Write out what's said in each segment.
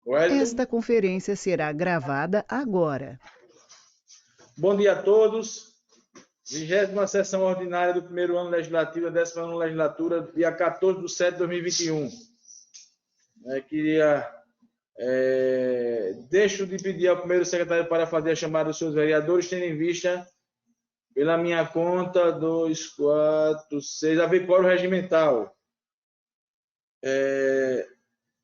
Esta conferência será gravada agora. Bom dia a todos. 20ª sessão ordinária do primeiro ano legislativo, da 10ª legislatura, dia 14/7/2021. Deixo de pedir ao primeiro secretário para fazer a chamada dos seus vereadores, tendo em vista, pela minha conta, 2, 4, 6, haver quórum regimental.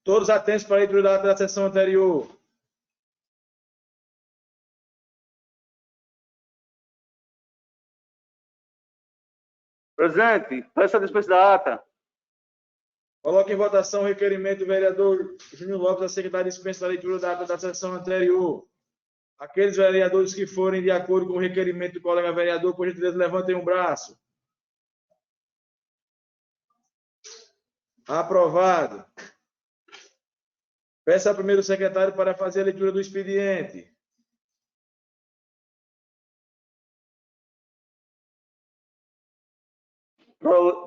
Todos atentos para a leitura da ata da sessão anterior. Presidente, peço a dispensa da ata. Coloque em votação o requerimento do vereador Júnior Lopes a secretária dispensa da leitura da ata da sessão anterior. Aqueles vereadores que forem de acordo com o requerimento do colega vereador, por gentileza, levantem um braço. Aprovado. Peço ao primeiro secretário para fazer a leitura do expediente.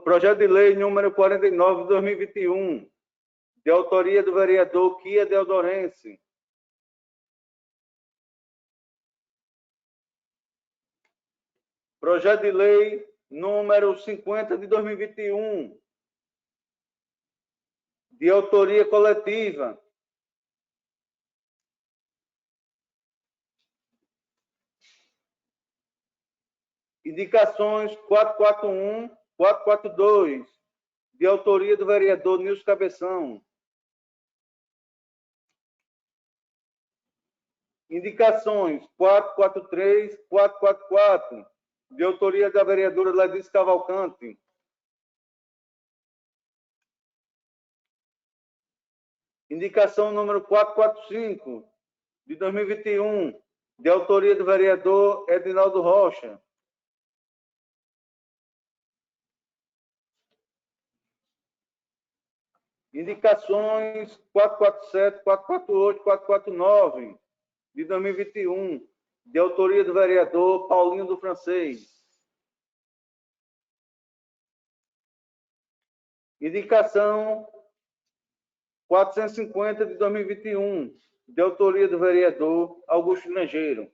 Projeto de lei número 49 de 2021, de autoria do vereador Kia Deodorense. Projeto de lei número 50 de 2021, de autoria coletiva. Indicações 441, 442, de autoria do vereador Nilson Cabeção. Indicações 443, 444, de autoria da vereadora Ladice Cavalcante. Indicação número 445, de 2021, de autoria do vereador Edinaldo Rocha. Indicações 447, 448, 449, de 2021, de autoria do vereador Paulinho do Francês. Indicação 450, de 2021, de autoria do vereador Augusto Grangeiro.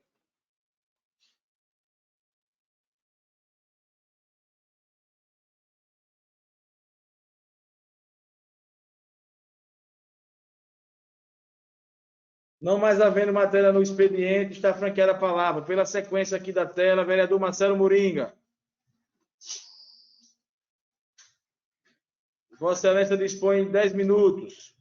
Não mais havendo matéria no expediente, está franqueada a palavra. Pela sequência aqui da tela, vereador Marcelo Moringa. Vossa Excelência dispõe de 10 minutos.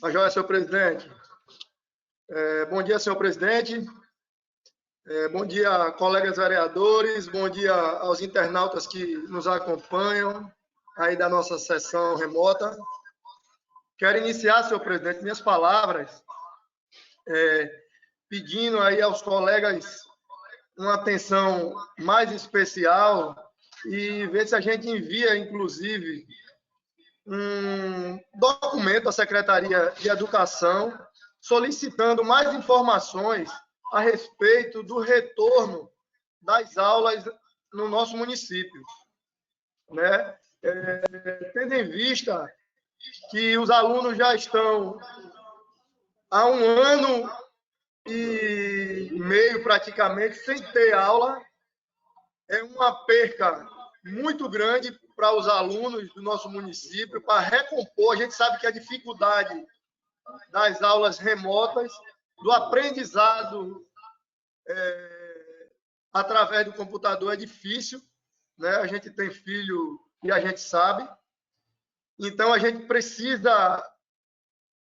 Tá joia, senhor presidente. Bom dia, senhor presidente. Bom dia, colegas vereadores. Bom dia aos internautas que nos acompanham aí da nossa sessão remota. Quero iniciar, senhor presidente, minhas palavras pedindo aí aos colegas uma atenção mais especial e ver se a gente envia, inclusive, um documento à Secretaria de Educação solicitando mais informações a respeito do retorno das aulas no nosso município, né? Tendo em vista que os alunos já estão há 1 ano e meio praticamente sem ter aula, é uma perca muito grande para os alunos do nosso município, para recompor. A gente sabe que a dificuldade das aulas remotas, do aprendizado através do computador é difícil, né? A gente tem filho e a gente sabe. Então, a gente precisa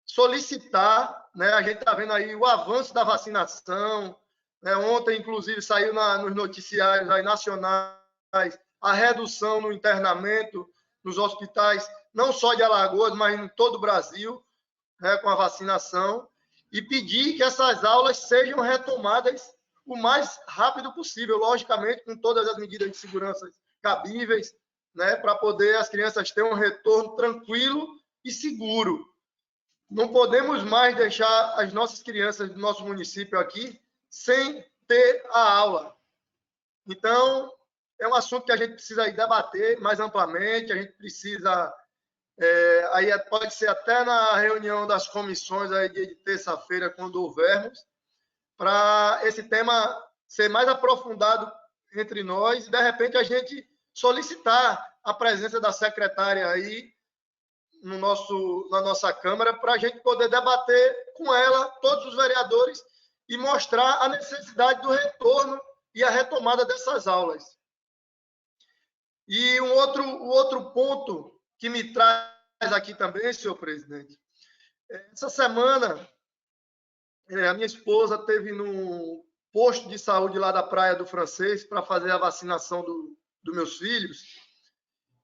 solicitar, né? A gente está vendo aí o avanço da vacinação, né? Ontem, inclusive, saiu nos noticiários aí nacionais a redução no internamento nos hospitais, não só de Alagoas, mas em todo o Brasil, né? Com a vacinação, e pedir que essas aulas sejam retomadas o mais rápido possível, logicamente, com todas as medidas de segurança cabíveis, né, para poder as crianças terem um retorno tranquilo e seguro. Não podemos mais deixar as nossas crianças do nosso município aqui sem ter a aula. Então, é um assunto que a gente precisa aí debater mais amplamente, a gente precisa, aí pode ser até na reunião das comissões aí de terça-feira, quando houvermos, para esse tema ser mais aprofundado entre nós e, de repente, a gente solicitar a presença da secretária aí na nossa Câmara, para a gente poder debater com ela, todos os vereadores, e mostrar a necessidade do retorno e a retomada dessas aulas. E o outro ponto que me traz aqui também, senhor presidente, essa semana a minha esposa teve no posto de saúde lá da Praia do Francês para fazer a vacinação dos meus filhos,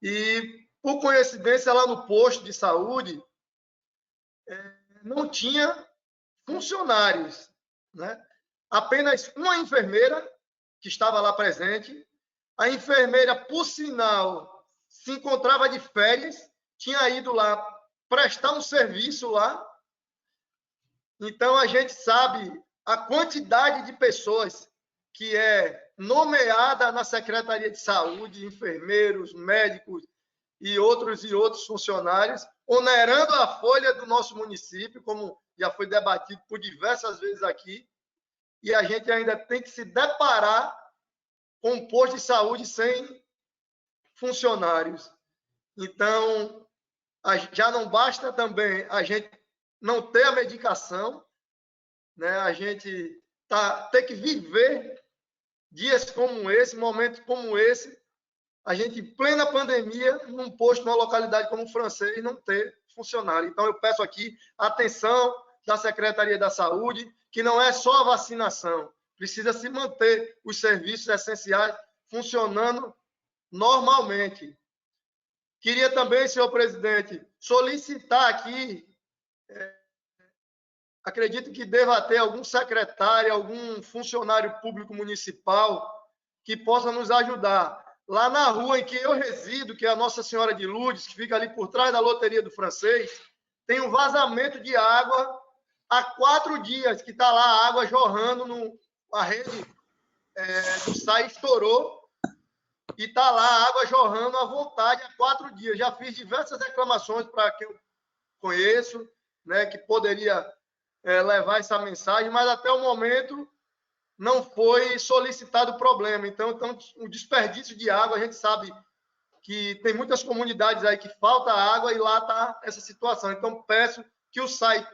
e, por coincidência, lá no posto de saúde não tinha funcionários, né? Apenas uma enfermeira que estava lá presente. A enfermeira, por sinal, se encontrava de férias, tinha ido lá prestar um serviço lá. Então, a gente sabe a quantidade de pessoas que é nomeada na Secretaria de Saúde, enfermeiros, médicos e outros funcionários, onerando a folha do nosso município, como já foi debatido por diversas vezes aqui, e a gente ainda tem que se deparar com um posto de saúde sem funcionários. Então, já não basta também a gente não ter a medicação, né? A gente ter que viver dias como esse, momentos como esse, a gente, em plena pandemia, num posto, numa localidade como o Francês, não ter funcionário. Então, eu peço aqui a atenção da Secretaria da Saúde, que não é só a vacinação, precisa se manter os serviços essenciais funcionando normalmente. Queria também, senhor presidente, solicitar aqui, acredito que deva ter algum secretário, algum funcionário público municipal que possa nos ajudar. Lá na rua em que eu resido, que é a Nossa Senhora de Lourdes, que fica ali por trás da loteria do Francês, tem um vazamento de água há 4 dias, que está lá a água jorrando, a rede do SAI estourou, e está lá a água jorrando à vontade há 4 dias. Já fiz diversas reclamações para quem eu conheço, né, que poderia levar essa mensagem, mas até o momento não foi solicitado o problema. Então, o desperdício de água, a gente sabe que tem muitas comunidades aí que falta água e lá está essa situação. Então, peço que o SAI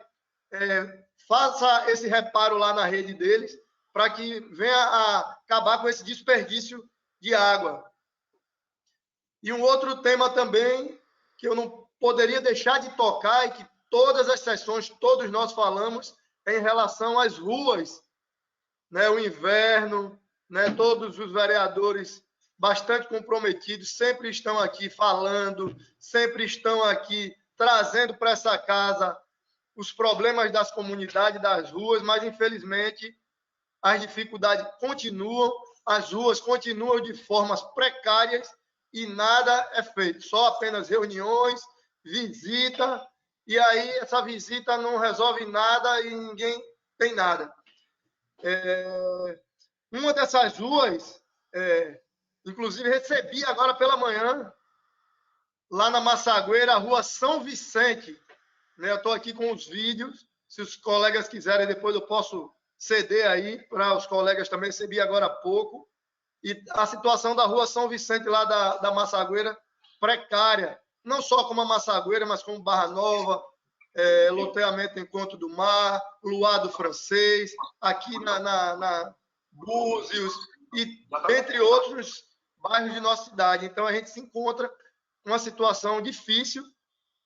faça esse reparo lá na rede deles para que venha a acabar com esse desperdício de água. E um outro tema também que eu não poderia deixar de tocar e que todas as sessões, todos nós falamos, é em relação às ruas, né? O inverno, né? Todos os vereadores bastante comprometidos sempre estão aqui falando, sempre estão aqui trazendo para essa casa os problemas das comunidades, das ruas, mas, infelizmente, as dificuldades continuam, as ruas continuam de formas precárias e nada é feito, só apenas reuniões, visita, e aí essa visita não resolve nada e ninguém tem nada. Uma dessas ruas, inclusive recebi agora pela manhã, lá na Massagueira, a rua São Vicente, né? Eu estou aqui com os vídeos, se os colegas quiserem, depois eu posso ceder aí para os colegas também, recebi agora há pouco. E a situação da rua São Vicente, lá da Massagueira, precária, não só como a Massagueira, mas como Barra Nova, loteamento Encontro do Mar, Luar do Francês, aqui na Búzios, e entre outros bairros de nossa cidade. Então, a gente se encontra uma situação difícil.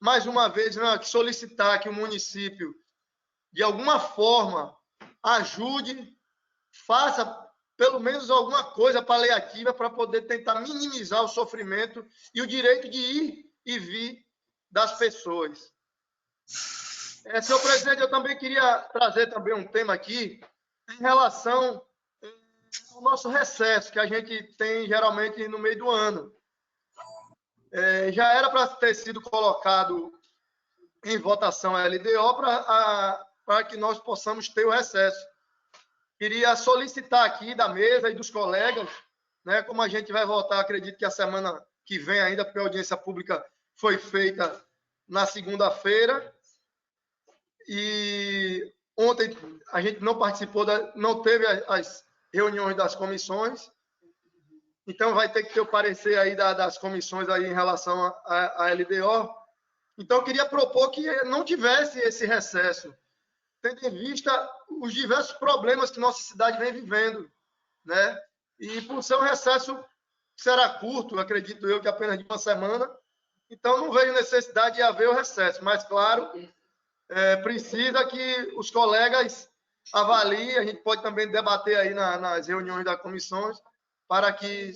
Mais uma vez, solicitar que o município, de alguma forma, ajude, faça pelo menos alguma coisa paliativa para poder tentar minimizar o sofrimento e o direito de ir e vir das pessoas. Senhor presidente, eu também queria trazer também um tema aqui em relação ao nosso recesso, que a gente tem geralmente no meio do ano. Já era para ter sido colocado em votação a LDO para que nós possamos ter o recesso. Queria solicitar aqui da mesa e dos colegas né? Como a gente vai votar, acredito que a semana que vem ainda, porque a audiência pública foi feita na segunda-feira. E ontem a gente não participou, não teve as reuniões das comissões. Então, vai ter que ter o parecer aí das comissões aí em relação à LDO. Então, eu queria propor que não tivesse esse recesso, tendo em vista os diversos problemas que nossa cidade vem vivendo, né? E por ser um recesso que será curto, acredito eu que apenas de uma semana, então não vejo necessidade de haver o recesso, mas, claro, precisa que os colegas avaliem, a gente pode também debater aí nas reuniões das comissões, para que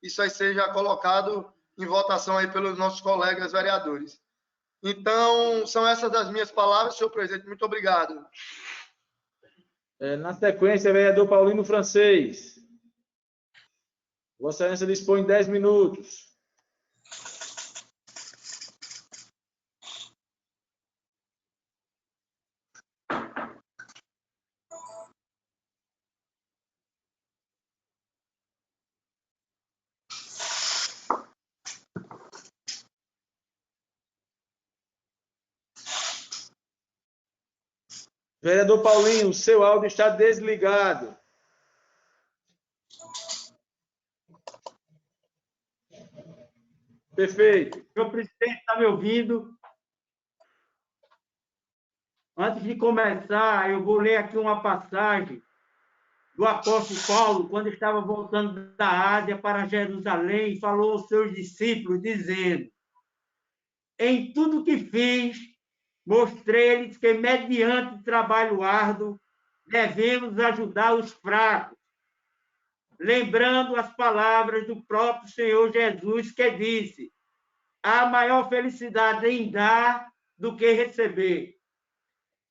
isso aí seja colocado em votação aí pelos nossos colegas vereadores. Então, são essas as minhas palavras, senhor presidente. Muito obrigado. Na sequência, vereador Paulino Francês. Vossa Excelência dispõe 10 minutos. Vereador Paulinho, o seu áudio está desligado. Perfeito. Senhor presidente, está me ouvindo? Antes de começar, eu vou ler aqui uma passagem do apóstolo Paulo, quando estava voltando da Ásia para Jerusalém, falou aos seus discípulos, dizendo: em tudo que fiz, mostrei-lhes que, mediante trabalho árduo, devemos ajudar os fracos, lembrando as palavras do próprio Senhor Jesus, que disse: há maior felicidade em dar do que receber.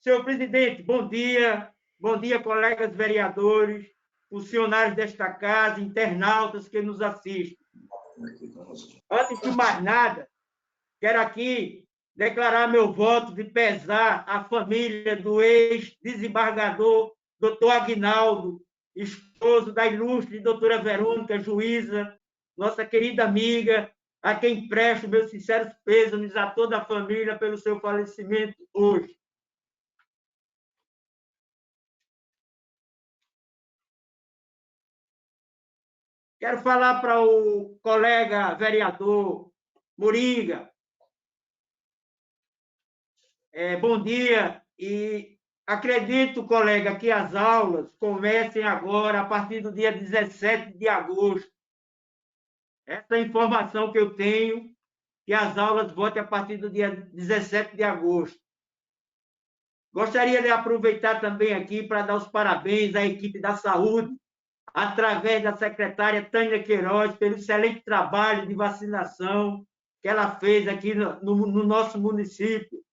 Senhor presidente, bom dia. Bom dia, colegas vereadores, funcionários desta casa, internautas que nos assistem. Antes de mais nada, quero aqui declarar meu voto de pesar à família do ex-desembargador doutor Aguinaldo, esposo da ilustre doutora Verônica, juíza, nossa querida amiga, a quem presto meus sinceros pêsames a toda a família pelo seu falecimento hoje. Quero falar para o colega vereador Moringa. Bom dia, e acredito, colega, que as aulas comecem agora, a partir do dia 17 de agosto. Essa é a informação que eu tenho, que as aulas voltem a partir do dia 17 de agosto. Gostaria de aproveitar também aqui para dar os parabéns à equipe da saúde, através da secretária Tânia Queiroz, pelo excelente trabalho de vacinação que ela fez aqui no nosso município.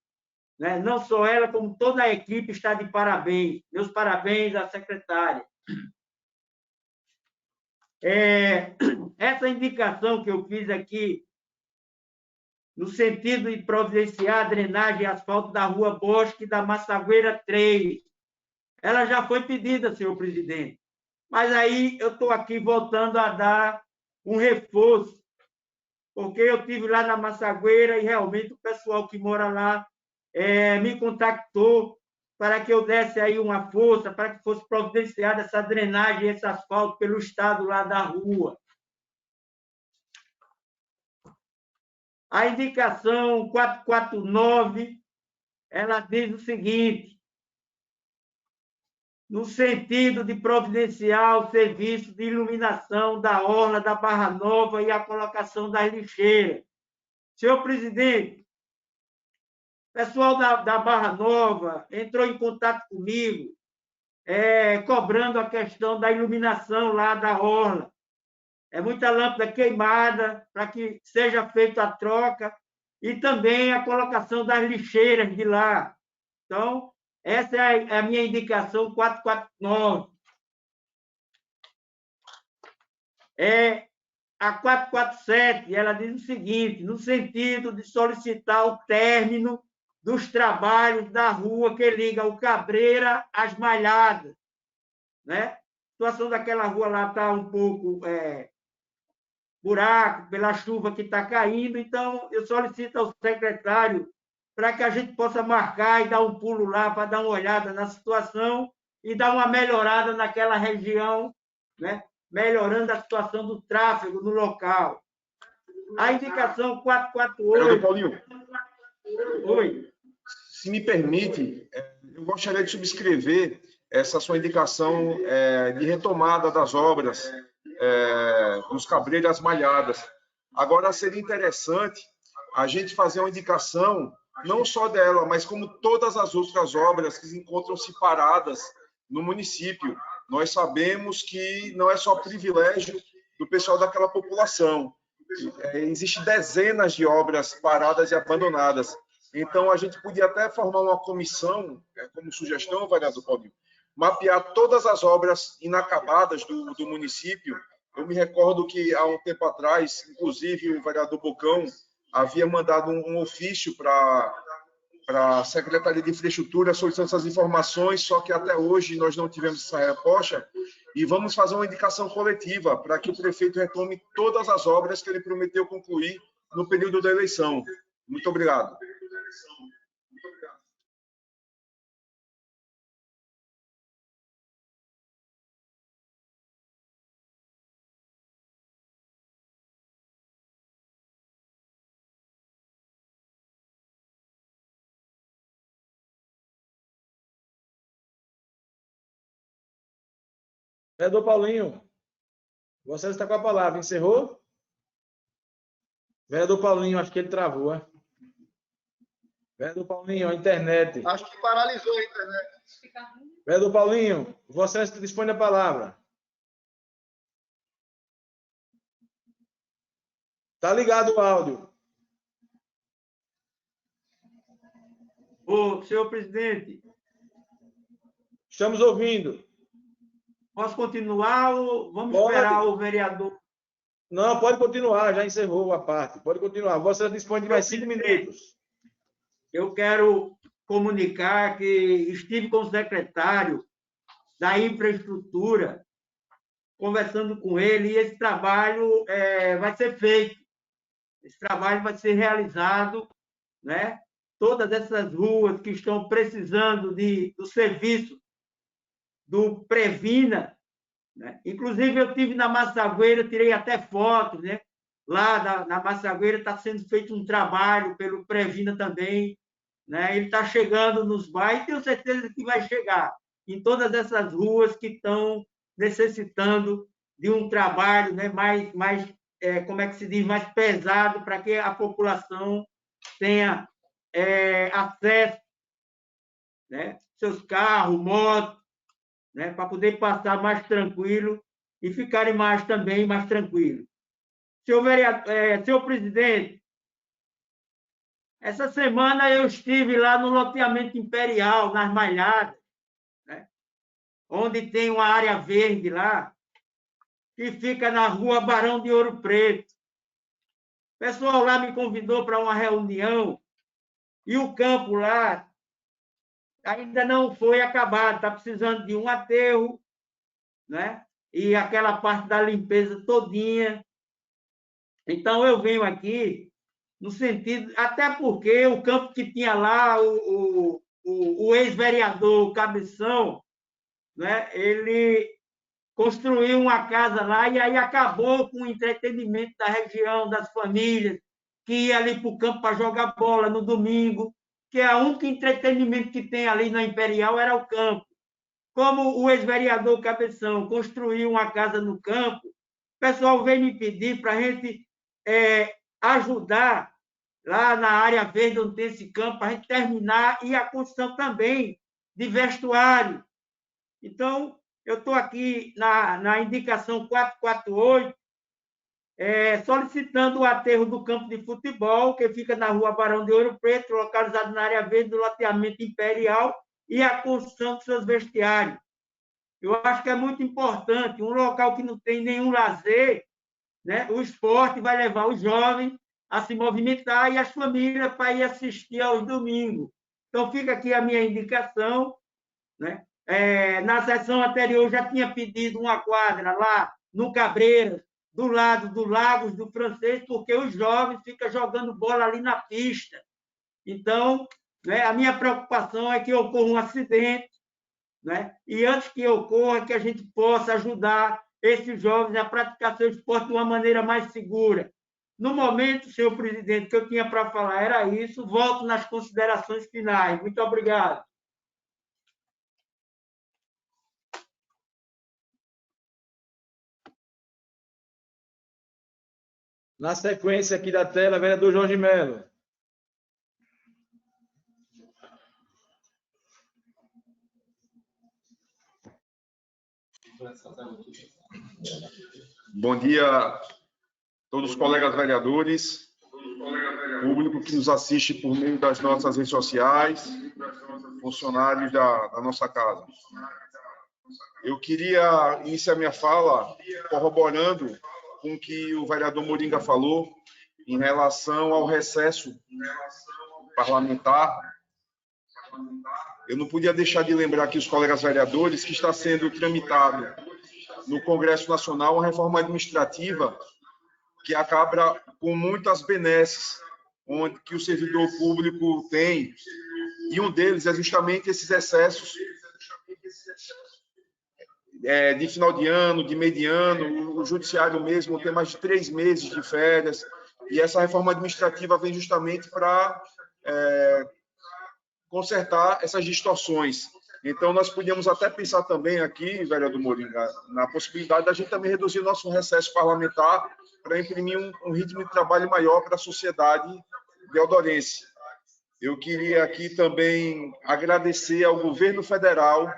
Né? Não só ela, como toda a equipe está de parabéns. Meus parabéns à secretária. Essa indicação que eu fiz aqui, no sentido de providenciar a drenagem e asfalto da Rua Bosque da Massagueira 3, ela já foi pedida, senhor presidente. Mas aí eu estou aqui voltando a dar um reforço, porque eu estive lá na Massagueira e realmente o pessoal que mora lá me contactou para que eu desse aí uma força, para que fosse providenciada essa drenagem, esse asfalto pelo estado lá da rua. A indicação 449, ela diz o seguinte: no sentido de providenciar o serviço de iluminação da orla da Barra Nova e a colocação das lixeiras. Senhor presidente, o pessoal da Barra Nova entrou em contato comigo, cobrando a questão da iluminação lá da orla. É muita lâmpada queimada, para que seja feita a troca, e também a colocação das lixeiras de lá. Então, essa é a minha indicação 449. A 447, ela diz o seguinte: no sentido de solicitar o término dos trabalhos da rua que liga o Cabreira às Malhadas. Né? A situação daquela rua lá está um pouco buraco, pela chuva que está caindo. Então, eu solicito ao secretário para que a gente possa marcar e dar um pulo lá para dar uma olhada na situação e dar uma melhorada naquela região, né? Melhorando a situação do tráfego no local. A indicação 448... Paulinho, Oi. se me permite, eu gostaria de subscrever essa sua indicação de retomada das obras dos Cabreiras Malhadas. Agora, seria interessante a gente fazer uma indicação, não só dela, mas como todas as outras obras que encontram-se paradas no município. Nós sabemos que não é só privilégio do pessoal daquela população. Existem dezenas de obras paradas e abandonadas. Então, a gente podia até formar uma comissão, como sugestão, vereador Paulinho, mapear todas as obras inacabadas do município. Eu me recordo que, há um tempo atrás, inclusive, o vereador Bocão havia mandado um ofício para a Secretaria de Infraestrutura solicitando essas informações, só que até hoje nós não tivemos essa resposta, e vamos fazer uma indicação coletiva para que o prefeito retome todas as obras que ele prometeu concluir no período da eleição. Muito obrigado. Vereador Paulinho, você está com a palavra. Encerrou? Vereador Paulinho, acho que ele travou. Vereador Paulinho, a internet. Acho que paralisou a internet. Vereador Paulinho, você dispõe da palavra. Está ligado o áudio. Ô, senhor presidente, Estamos ouvindo. posso continuar ou vamos Pode. esperar o vereador? Não, pode continuar, já encerrou a parte. Pode continuar. Você dispõe de mais 5 minutos. Eu quero comunicar que estive com o secretário da infraestrutura, conversando com ele, e esse trabalho vai ser feito. Esse trabalho vai ser realizado, né? Todas essas ruas que estão precisando do serviço do Previna, né? Inclusive, eu estive na Massagueira, tirei até fotos, né? Lá na Massagueira está sendo feito um trabalho pelo Previna também, né? Ele está chegando nos bairros, e tenho certeza que vai chegar em todas essas ruas que estão necessitando de um trabalho, né? mais como é que se diz, mais pesado, para que a população tenha acesso, né? Seus carros, motos, né? Para poder passar mais tranquilo e ficarem mais tranquilos. Senhor presidente, essa semana eu estive lá no loteamento Imperial, nas Malhadas, né? Onde tem uma área verde lá, que fica na rua Barão de Ouro Preto. O pessoal lá me convidou para uma reunião e o campo lá ainda não foi acabado, está precisando de um aterro, né? E aquela parte da limpeza todinha. Então, eu venho aqui no sentido, até porque o campo que tinha lá, o ex-vereador Cabeção, né? Ele construiu uma casa lá e aí acabou com o entretenimento da região, das famílias, que ia ali para o campo para jogar bola no domingo, que é o único entretenimento que tem ali na Imperial era o campo. Como o ex-vereador Cabeção construiu uma casa no campo, o pessoal veio me pedir para a gente ajudar lá na área verde onde tem esse campo, para a gente terminar, e a construção também de vestuário. Então, eu estou aqui na indicação 448, solicitando o aterro do campo de futebol, que fica na rua Barão de Ouro Preto, localizado na área verde do loteamento Imperial, e a construção dos seus vestiários. Eu acho que é muito importante, um local que não tem nenhum lazer, né? O esporte vai levar os jovens a se movimentar e as famílias para ir assistir aos domingos. Então, fica aqui a minha indicação, né? Na sessão anterior, eu já tinha pedido uma quadra lá no Cabreiras, do lado do Lagos do Francês, porque os jovens ficam jogando bola ali na pista. Então, né, a minha preocupação é que ocorra um acidente, né, e antes que ocorra, que a gente possa ajudar esses jovens a praticar seu esporte de uma maneira mais segura. No momento, senhor presidente, que eu tinha para falar era isso. Volto nas considerações finais. Muito obrigado. Na sequência aqui da tela, vereador Jorge Melo. Bom dia a todos os colegas vereadores, público que nos assiste por meio das nossas redes sociais, funcionários da nossa casa. Eu queria iniciar minha fala corroborando com o que o vereador Moringa falou em relação ao recesso parlamentar. Eu não podia deixar de lembrar aqui os colegas vereadores que está sendo tramitado no Congresso Nacional uma reforma administrativa que acaba com muitas benesses onde que o servidor público tem, e um deles é justamente esses excessos de final de ano, de meio de ano. O judiciário mesmo tem mais de 3 meses de férias, e essa reforma administrativa vem justamente para consertar essas distorções. Então, nós podíamos até pensar também aqui, vereador Moringa, na possibilidade da gente também reduzir o nosso recesso parlamentar para imprimir um ritmo de trabalho maior para a sociedade deodorense. Eu queria aqui também agradecer ao governo federal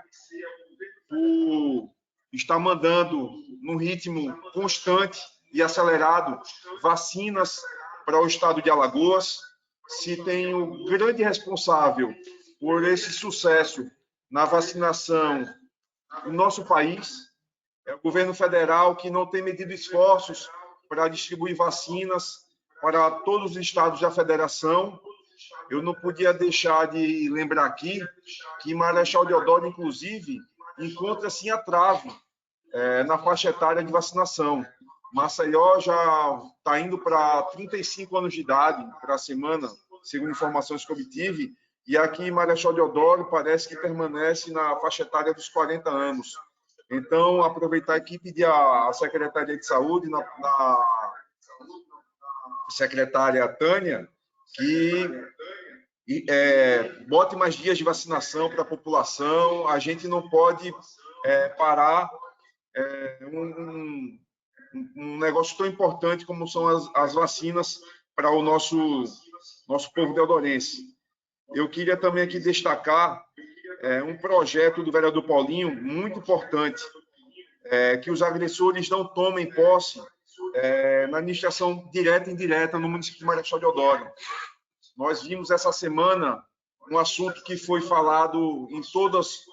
por estar mandando, num ritmo constante e acelerado, vacinas para o estado de Alagoas. Se tem o grande responsável por esse sucesso na vacinação no nosso país, é o governo federal, que não tem medido esforços para distribuir vacinas para todos os estados da federação. Eu não podia deixar de lembrar aqui que Marechal Deodoro, inclusive, encontra-se em atraso na faixa etária de vacinação. Maceió já está indo para 35 anos de idade para a semana, segundo informações que obtive, e aqui Marechal Deodoro parece que permanece na faixa etária dos 40 anos. Então, aproveitar aqui e pedir à Secretaria de Saúde, na secretária Tânia, que bote mais dias de vacinação para a população. A gente não pode parar um negócio tão importante como são as vacinas para o nosso povo deodorense. Eu queria também aqui destacar um projeto do vereador Paulinho, muito importante, que os agressores não tomem posse na administração direta e indireta no município de Marechal Deodoro. Nós vimos essa semana um assunto que foi falado em todos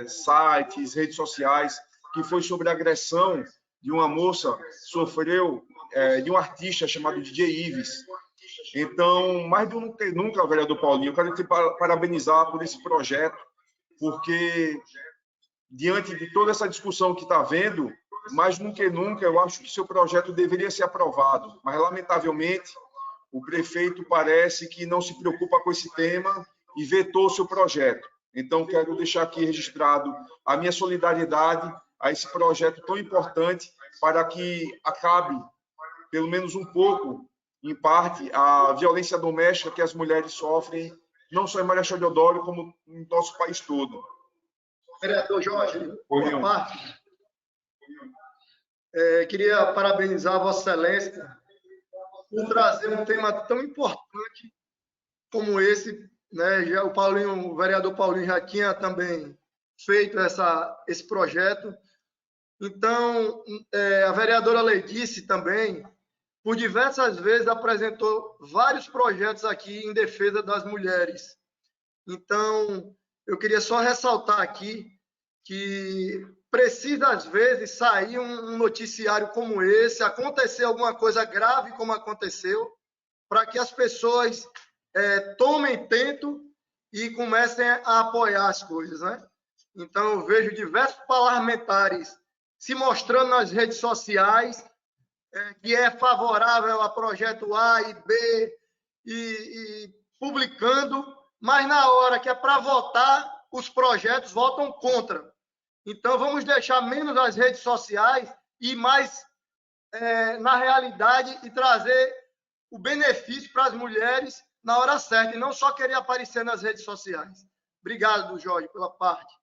sites, redes sociais, que foi sobre a agressão de uma moça que sofreu de um artista chamado DJ Ives. Então, mais do que nunca, vereador Paulinho, eu quero te parabenizar por esse projeto, porque, diante de toda essa discussão que está havendo, mais do que nunca, eu acho que seu projeto deveria ser aprovado. Mas, lamentavelmente, o prefeito parece que não se preocupa com esse tema e vetou o seu projeto. Então, quero deixar aqui registrado a minha solidariedade a esse projeto tão importante para que acabe, pelo menos um pouco, em parte, a violência doméstica que as mulheres sofrem, não só em Marechal Deodoro, como em nosso país todo. Vereador Jorge, por parte, queria parabenizar a Vossa Excelência por trazer um tema tão importante como esse, né? Já o vereador Paulinho já tinha também feito esse projeto. Então, a vereadora Leidice também, por diversas vezes, apresentou vários projetos aqui em defesa das mulheres. Então, eu queria só ressaltar aqui que precisa, às vezes, sair um noticiário como esse, acontecer alguma coisa grave como aconteceu, para que as pessoas tomem tento e comecem a apoiar as coisas, né? Então, eu vejo diversos parlamentares se mostrando nas redes sociais, que é favorável a projeto A e B e publicando, mas na hora que é para votar, os projetos votam contra. Então, vamos deixar menos as redes sociais e mais na realidade e trazer o benefício para as mulheres na hora certa, e não só querer aparecer nas redes sociais. Obrigado, Jorge, pela parte.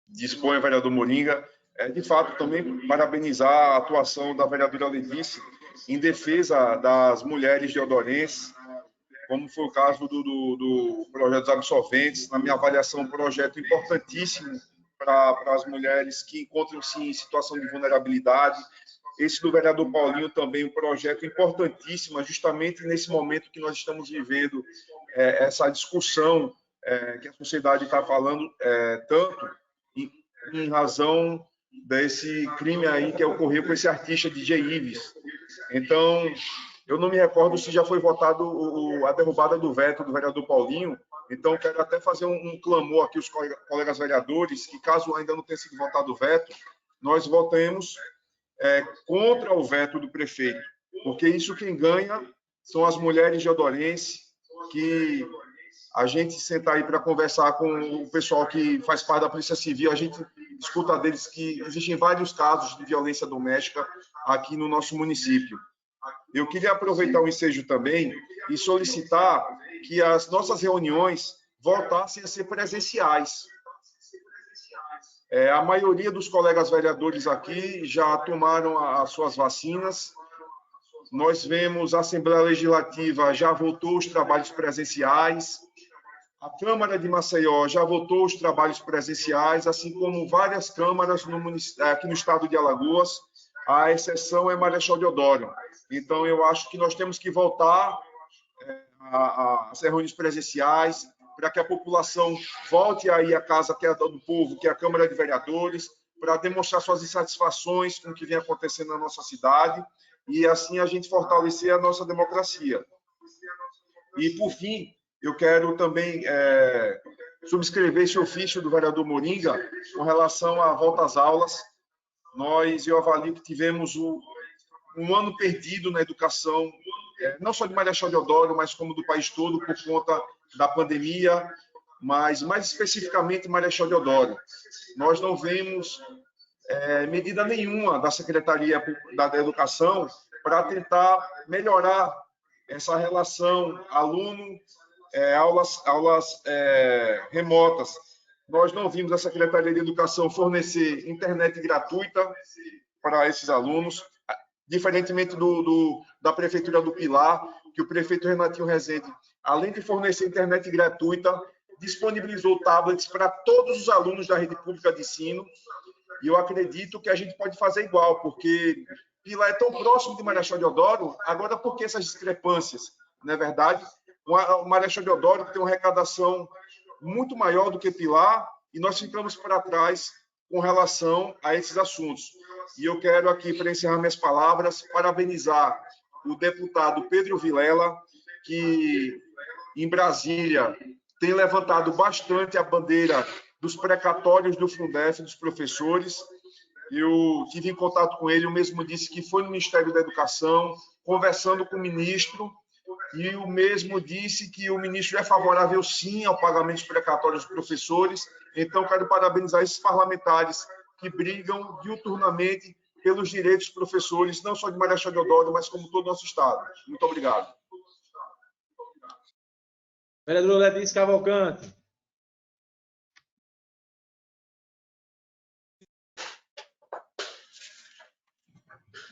Dispõe, vereador Moringa. De fato, também parabenizar a atuação da vereadora Letícia em defesa das mulheres deodorenses, como foi o caso do projeto dos absolventes. Na minha avaliação, um projeto importantíssimo para as mulheres que encontram-se em situação de vulnerabilidade. Esse do vereador Paulinho também, um projeto importantíssimo, justamente nesse momento que nós estamos vivendo, essa discussão que a sociedade está falando tanto em razão desse crime aí que ocorreu com esse artista DJ Ives. Então, eu não me recordo se já foi votado a derrubada do veto do vereador Paulinho. Então, quero até fazer um clamor aqui aos colegas vereadores, que caso ainda não tenha sido votado o veto, nós votemos contra o veto do prefeito, porque isso quem ganha são as mulheres deodorenses, que a gente senta aí para conversar com o pessoal que faz parte da Polícia Civil, a gente escuta deles que existem vários casos de violência doméstica aqui no nosso município. Eu queria aproveitar o ensejo também e solicitar que as nossas reuniões voltassem a ser presenciais. A maioria dos colegas vereadores aqui já tomaram as suas vacinas. Nós vemos a Assembleia Legislativa já voltou os trabalhos presenciais. A Câmara de Maceió já voltou os trabalhos presenciais, assim como várias câmaras aqui no estado de Alagoas. A exceção é Marechal Deodoro. Então, eu acho que nós temos que voltar às reuniões presenciais, para que a população volte aí à casa que é do povo, que é a Câmara de Vereadores, para demonstrar suas insatisfações com o que vem acontecendo na nossa cidade, e assim a gente fortalecer a nossa democracia. E, por fim, eu quero também subscrever esse ofício do vereador Moringa com relação à volta às aulas. Eu avalio que tivemos um ano perdido na educação, não só de Marechal Deodoro, mas como do país todo, por conta da pandemia, mas mais especificamente Marechal Deodoro. Nós não vemos medida nenhuma da Secretaria da Educação para tentar melhorar essa relação aluno, aulas remotas. Nós não vimos a Secretaria de Educação fornecer internet gratuita para esses alunos, diferentemente da Prefeitura do Pilar, que o prefeito Renatinho Rezende, além de fornecer internet gratuita, disponibilizou tablets para todos os alunos da rede pública de ensino, e eu acredito que a gente pode fazer igual, porque Pilar é tão próximo de Marechal Deodoro, agora por que essas discrepâncias? Não é verdade? O Marechal Deodoro tem uma arrecadação muito maior do que Pilar, e nós ficamos para trás com relação a esses assuntos. E eu quero aqui, para encerrar minhas palavras, parabenizar o deputado Pedro Vilela, que em Brasília tem levantado bastante a bandeira dos precatórios do Fundef, dos professores. Eu tive em contato com ele, o mesmo disse que foi no Ministério da Educação, conversando com o ministro, e o mesmo disse que o ministro é favorável, sim, ao pagamento dos precatórios dos professores. Então, quero parabenizar esses parlamentares que brigam diuturnamente pelos direitos dos professores, não só de Marechal Deodoro, mas como todo o nosso Estado. Muito obrigado. Vereador Letícia Cavalcante.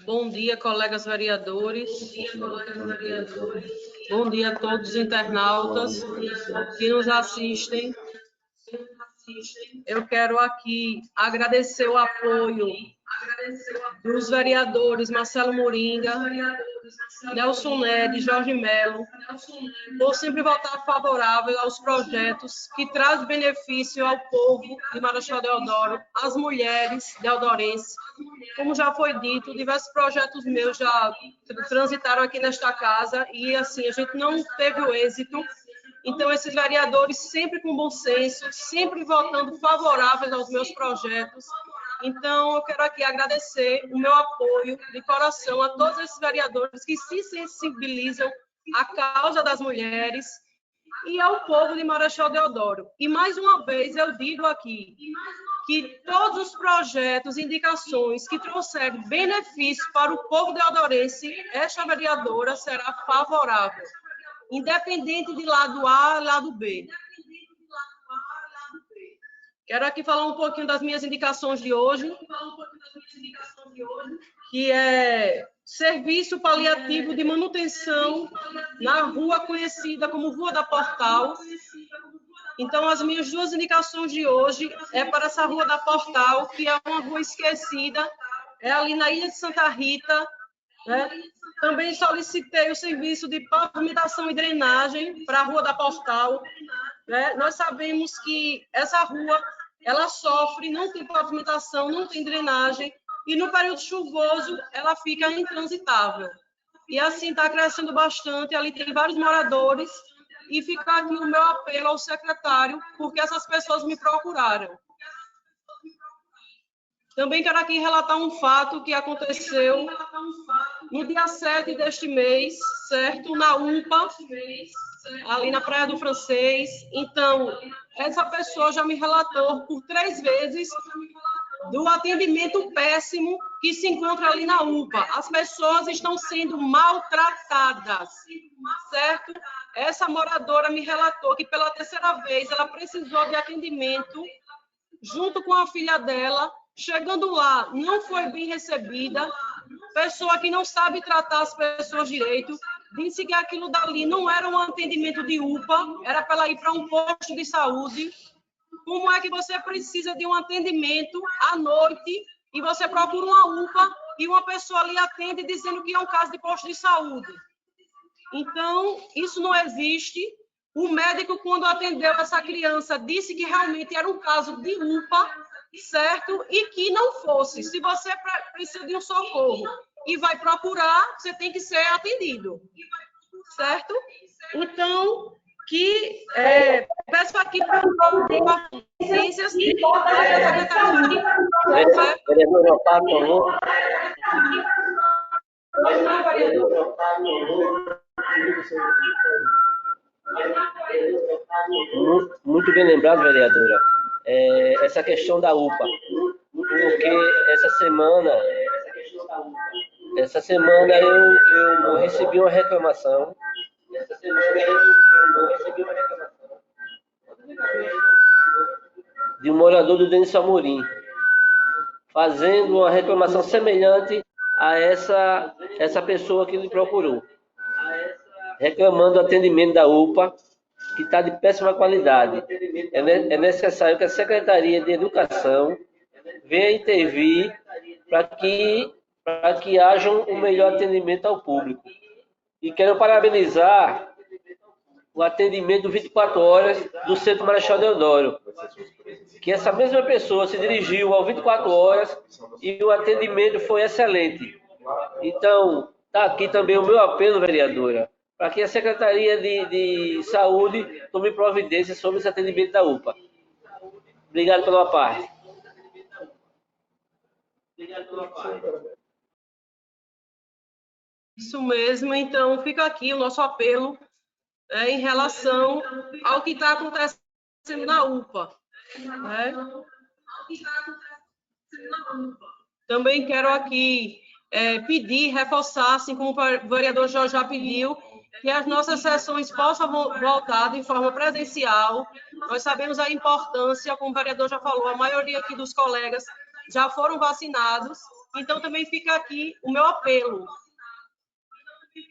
Bom dia, colegas vereadores. Bom dia a todos os internautas que nos assistem. Eu quero aqui agradecer o apoio dos vereadores Marcelo Moringa, Nelson Neres, Jorge Melo, por sempre votar favorável aos projetos que trazem benefício ao povo de Marechal Deodoro, às mulheres deodorenses. Como já foi dito, diversos projetos meus já transitaram aqui nesta casa e, assim, a gente não teve o êxito. Então, esses vereadores sempre com bom senso, sempre votando favoráveis aos meus projetos, Então, eu quero aqui agradecer o meu apoio de coração a todos esses vereadores que se sensibilizam à causa das mulheres e ao povo de Marechal Deodoro. E, mais uma vez, eu digo aqui que todos os projetos, indicações que trouxerem benefício para o povo deodorense, esta vereadora será favorável, independente de lado A e lado B. Quero aqui falar um pouquinho das minhas indicações de hoje, que é serviço paliativo de manutenção na rua conhecida como Rua da Portal. Então, as minhas duas indicações de hoje é para essa Rua da Portal, que é uma rua esquecida, é ali na Ilha de Santa Rita, né? Também solicitei o serviço de pavimentação e drenagem para a Rua da Portal, né? Nós sabemos que essa rua ela sofre, não tem pavimentação, não tem drenagem, e no período chuvoso ela fica intransitável. E assim está crescendo bastante, ali tem vários moradores, e fica aqui o meu apelo ao secretário, porque essas pessoas me procuraram. Também quero aqui relatar um fato que aconteceu no dia 7 deste mês, certo? Na UPA, ali na Praia do Francês. Então, essa pessoa já me relatou por 3 vezes do atendimento péssimo que se encontra ali na UPA. As pessoas estão sendo maltratadas, certo? Essa moradora me relatou que pela 3ª vez ela precisou de atendimento junto com a filha dela. Chegando lá, não foi bem recebida. Pessoa que não sabe tratar as pessoas direito, disse que aquilo dali não era um atendimento de UPA, era para ela ir para um posto de saúde. Como é que você precisa de um atendimento à noite e você procura uma UPA e uma pessoa ali atende dizendo que é um caso de posto de saúde? Então, isso não existe. O médico, quando atendeu essa criança, disse que realmente era um caso de UPA, certo? E que não fosse. Se você precisa de um socorro e vai procurar, você tem que ser atendido, certo? Então, que peço aqui para ciências Muito bem lembrado, vereadora. Essa questão da UPA, porque essa semana eu recebi uma reclamação. De um morador do Denis Amorim, fazendo uma reclamação semelhante a essa pessoa que lhe procurou, reclamando do atendimento da UPA, que está de péssima qualidade. É necessário que a Secretaria de Educação venha intervir para que haja um melhor atendimento ao público. E quero parabenizar o atendimento 24 horas do Centro Marechal Deodoro, que essa mesma pessoa se dirigiu ao 24 horas e o atendimento foi excelente. Então, está aqui também o meu apelo, vereadora, para que a Secretaria de Saúde tome providência sobre esse atendimento da UPA. Obrigado pela parte. Isso mesmo. Então, fica aqui o nosso apelo em relação ao que está acontecendo na UPA. Né? Também quero aqui pedir, reforçar, assim como o vereador Jorge já pediu, que as nossas sessões possam voltar de forma presencial. Nós sabemos a importância, como o vereador já falou, a maioria aqui dos colegas já foram vacinados, então também fica aqui o meu apelo.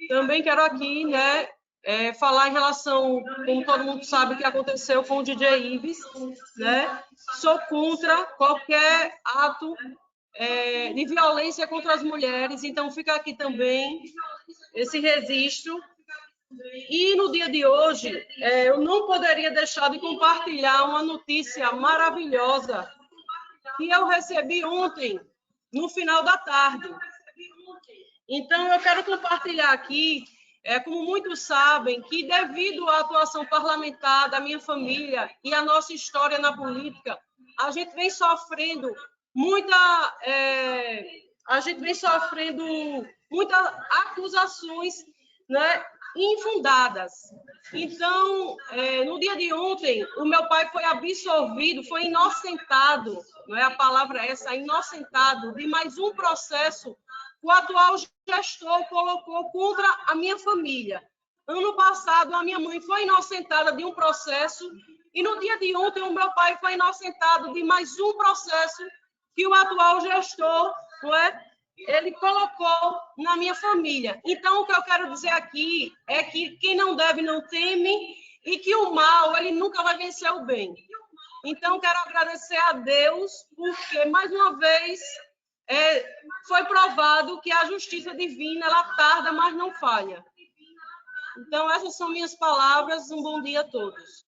Também quero aqui, né, falar em relação, como todo mundo sabe, o que aconteceu com o DJ Ives, né? Sou contra qualquer ato de violência contra as mulheres, então fica aqui também esse registro. E no dia de hoje, eu não poderia deixar de compartilhar uma notícia maravilhosa que eu recebi ontem, no final da tarde. Então, eu quero compartilhar aqui, como muitos sabem, que devido à atuação parlamentar da minha família e à nossa história na política, a gente vem sofrendo a gente vem sofrendo muitas acusações, né, infundadas. Então, no dia de ontem, o meu pai foi absolvido, foi inocentado, não é a palavra essa, inocentado de mais um processo que o atual gestor colocou contra a minha família. Ano passado, a minha mãe foi inocentada de um processo e no dia de ontem, o meu pai foi inocentado de mais um processo que o atual gestor, não é, ele colocou na minha família. Então, o que eu quero dizer aqui é que quem não deve não teme e que o mal, ele nunca vai vencer o bem. Então, quero agradecer a Deus, porque, mais uma vez, foi provado que a justiça divina, ela tarda, mas não falha. Então, essas são minhas palavras. Um bom dia a todos.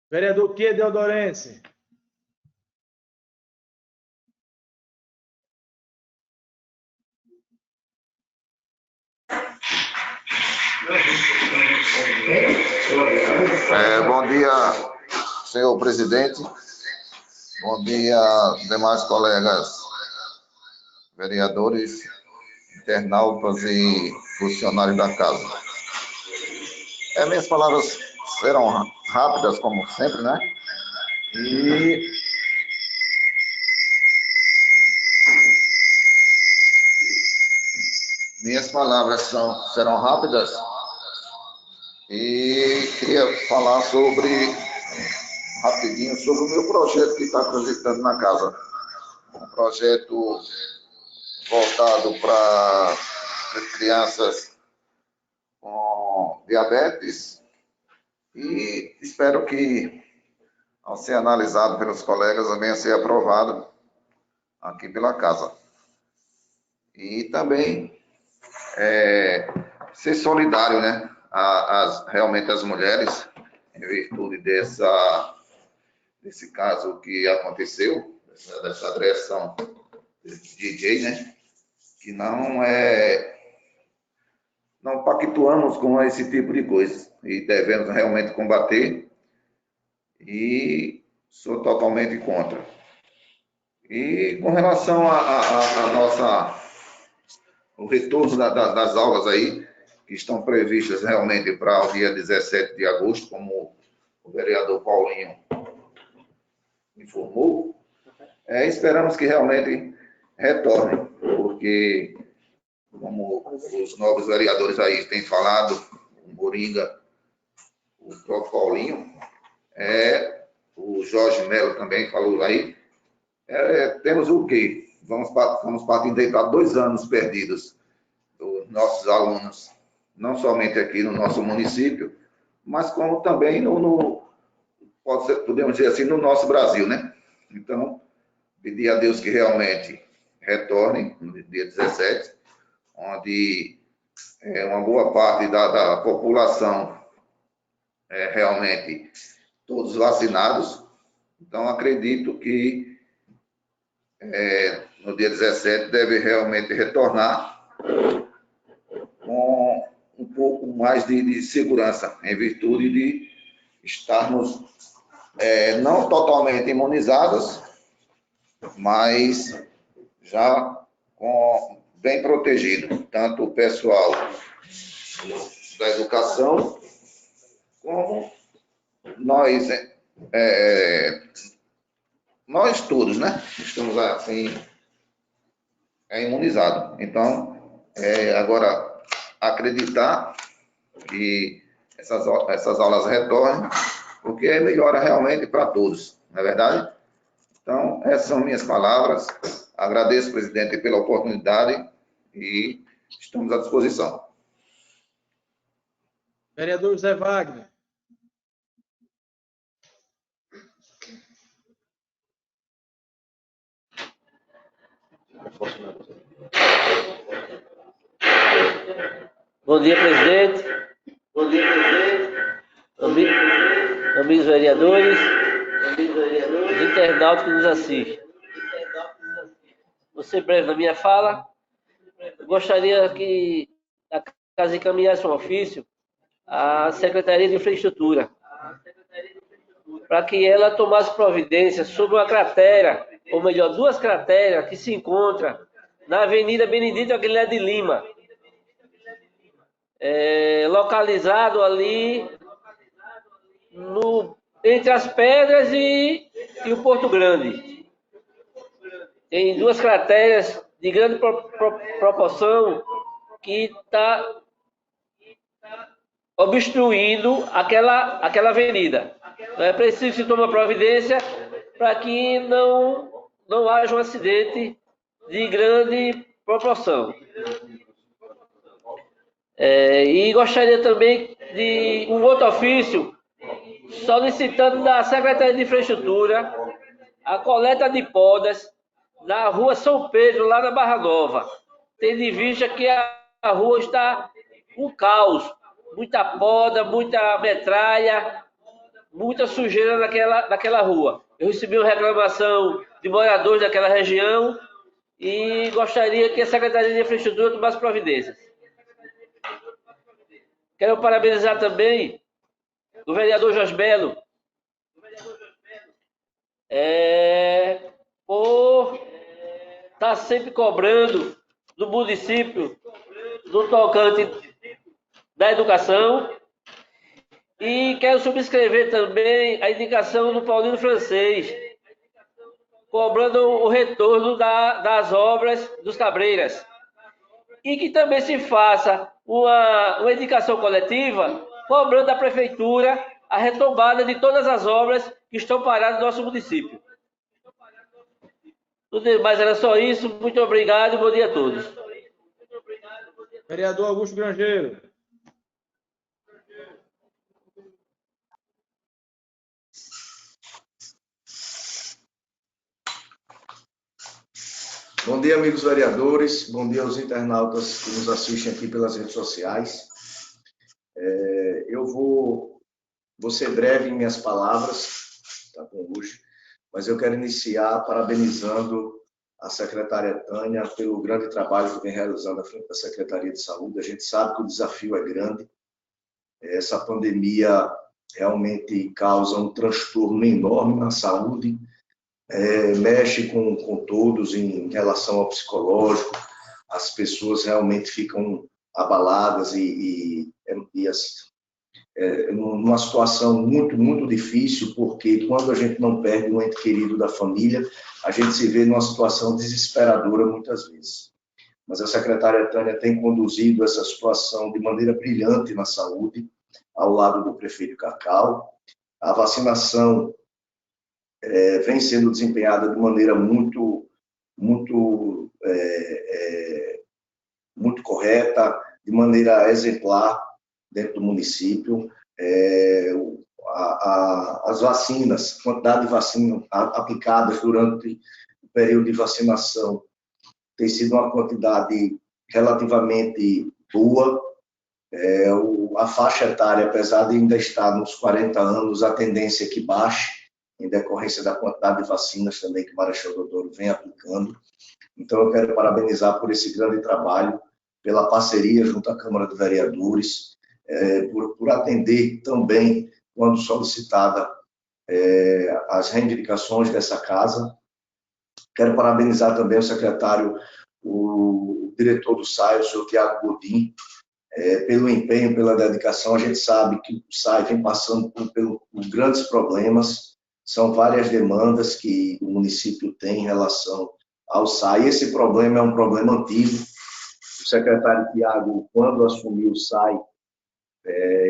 Vereador Kia Deodorense. Bom dia, senhor presidente. Bom dia, demais colegas vereadores, internautas e funcionários da casa. Minhas palavras serão rápidas, como sempre, né? Minhas palavras serão rápidas e queria falar rapidinho sobre o meu projeto que está transitando na casa. Um projeto voltado para crianças com diabetes e espero que, ao ser analisado pelos colegas, venha a ser aprovado aqui pela casa. E também ser solidário, né, realmente às mulheres, em virtude desse caso que aconteceu, dessa agressão desse DJ, né, que não pactuamos com esse tipo de coisa e devemos realmente combater e sou totalmente contra. E com relação o retorno das aulas aí, que estão previstas realmente para o dia 17 de agosto, como o vereador Paulinho informou, esperamos que realmente retornem, porque, como os novos vereadores aí têm falado, o Moringa, o próprio Paulinho, o Jorge Melo também falou aí, temos o quê? Vamos para tentar 2 anos perdidos dos nossos alunos, não somente aqui no nosso município, mas como também podemos dizer assim, no nosso Brasil, né? Então, pedir a Deus que realmente retornem no dia 17, onde uma boa parte da população realmente todos vacinados. Então, acredito que no dia 17 deve realmente retornar com um pouco mais de segurança, em virtude de estarmos não totalmente imunizados, mas já bem protegido, tanto o pessoal da educação, como nós todos, né? Estamos assim imunizados. Então, agora acreditar que essas aulas retornem, porque melhora realmente para todos, não é verdade? Então, essas são minhas palavras. Agradeço, presidente, pela oportunidade e estamos à disposição. Vereador Zé Wagner. Bom dia, presidente. Bom dia, presidente. Amigos vereadores, os internautas que nos assistem. Vou ser breve na minha fala. Eu gostaria que a casa encaminhasse um ofício à Secretaria de Infraestrutura, para que ela tomasse providência sobre uma cratera, ou melhor, duas crateras que se encontram na Avenida Benedito Aguilera de Lima, localizado ali entre as pedras e o Porto Grande. Tem duas crateras de grande proporção que está obstruindo aquela avenida. É preciso se tomar providência para que não haja um acidente de grande proporção. E gostaria também de um outro ofício solicitando da Secretaria de Infraestrutura a coleta de podas na rua São Pedro, lá na Barra Nova, tendo em vista que a rua está um caos, muita poda, muita metralha, muita sujeira naquela rua. Eu recebi uma reclamação de moradores daquela região e gostaria que a Secretaria de Infraestrutura tomasse providências. Quero parabenizar também o vereador Jorge Melo por estar sempre cobrando do município no tocante da educação. E quero subscrever também a indicação do Paulino Francês, cobrando o retorno das obras dos Cabreiras. E que também se faça uma indicação coletiva, cobrando da Prefeitura a retomada de todas as obras que estão paradas no nosso município. Tudo mais era só isso. Muito obrigado e bom dia a todos. Vereador Augusto Grangeiro. Bom dia, amigos vereadores. Bom dia aos internautas que nos assistem aqui pelas redes sociais. Eu vou ser breve em minhas palavras, tá bom, hoje, mas eu quero iniciar parabenizando a secretária Tânia pelo grande trabalho que vem realizando à frente da Secretaria de Saúde. A gente sabe que o desafio é grande. Essa pandemia realmente causa um transtorno enorme na saúde, mexe com todos em relação ao psicológico, as pessoas realmente ficam abaladas e numa situação muito, muito difícil, porque quando a gente não perde um ente querido da família, a gente se vê numa situação desesperadora muitas vezes. Mas a secretária Tânia tem conduzido essa situação de maneira brilhante na saúde, ao lado do prefeito Cacau. A vacinação vem sendo desempenhada de maneira muito correta, de maneira exemplar dentro do município. As vacinas, quantidade de vacinas aplicadas durante o período de vacinação tem sido uma quantidade relativamente boa. A faixa etária, apesar de ainda estar nos 40 anos, a tendência é que baixe, em decorrência da quantidade de vacinas também que Marechal Deodoro vem aplicando. Então, eu quero parabenizar por esse grande trabalho, pela parceria junto à Câmara de Vereadores, por atender também, quando solicitada, as reivindicações dessa casa. Quero parabenizar também o secretário, o diretor do SAI, o senhor Tiago Godin, pelo empenho, pela dedicação. A gente sabe que o SAI vem passando por grandes problemas. São várias demandas que o município tem em relação ao SAI. Esse problema é um problema antigo. O secretário Tiago, quando assumiu o SAI,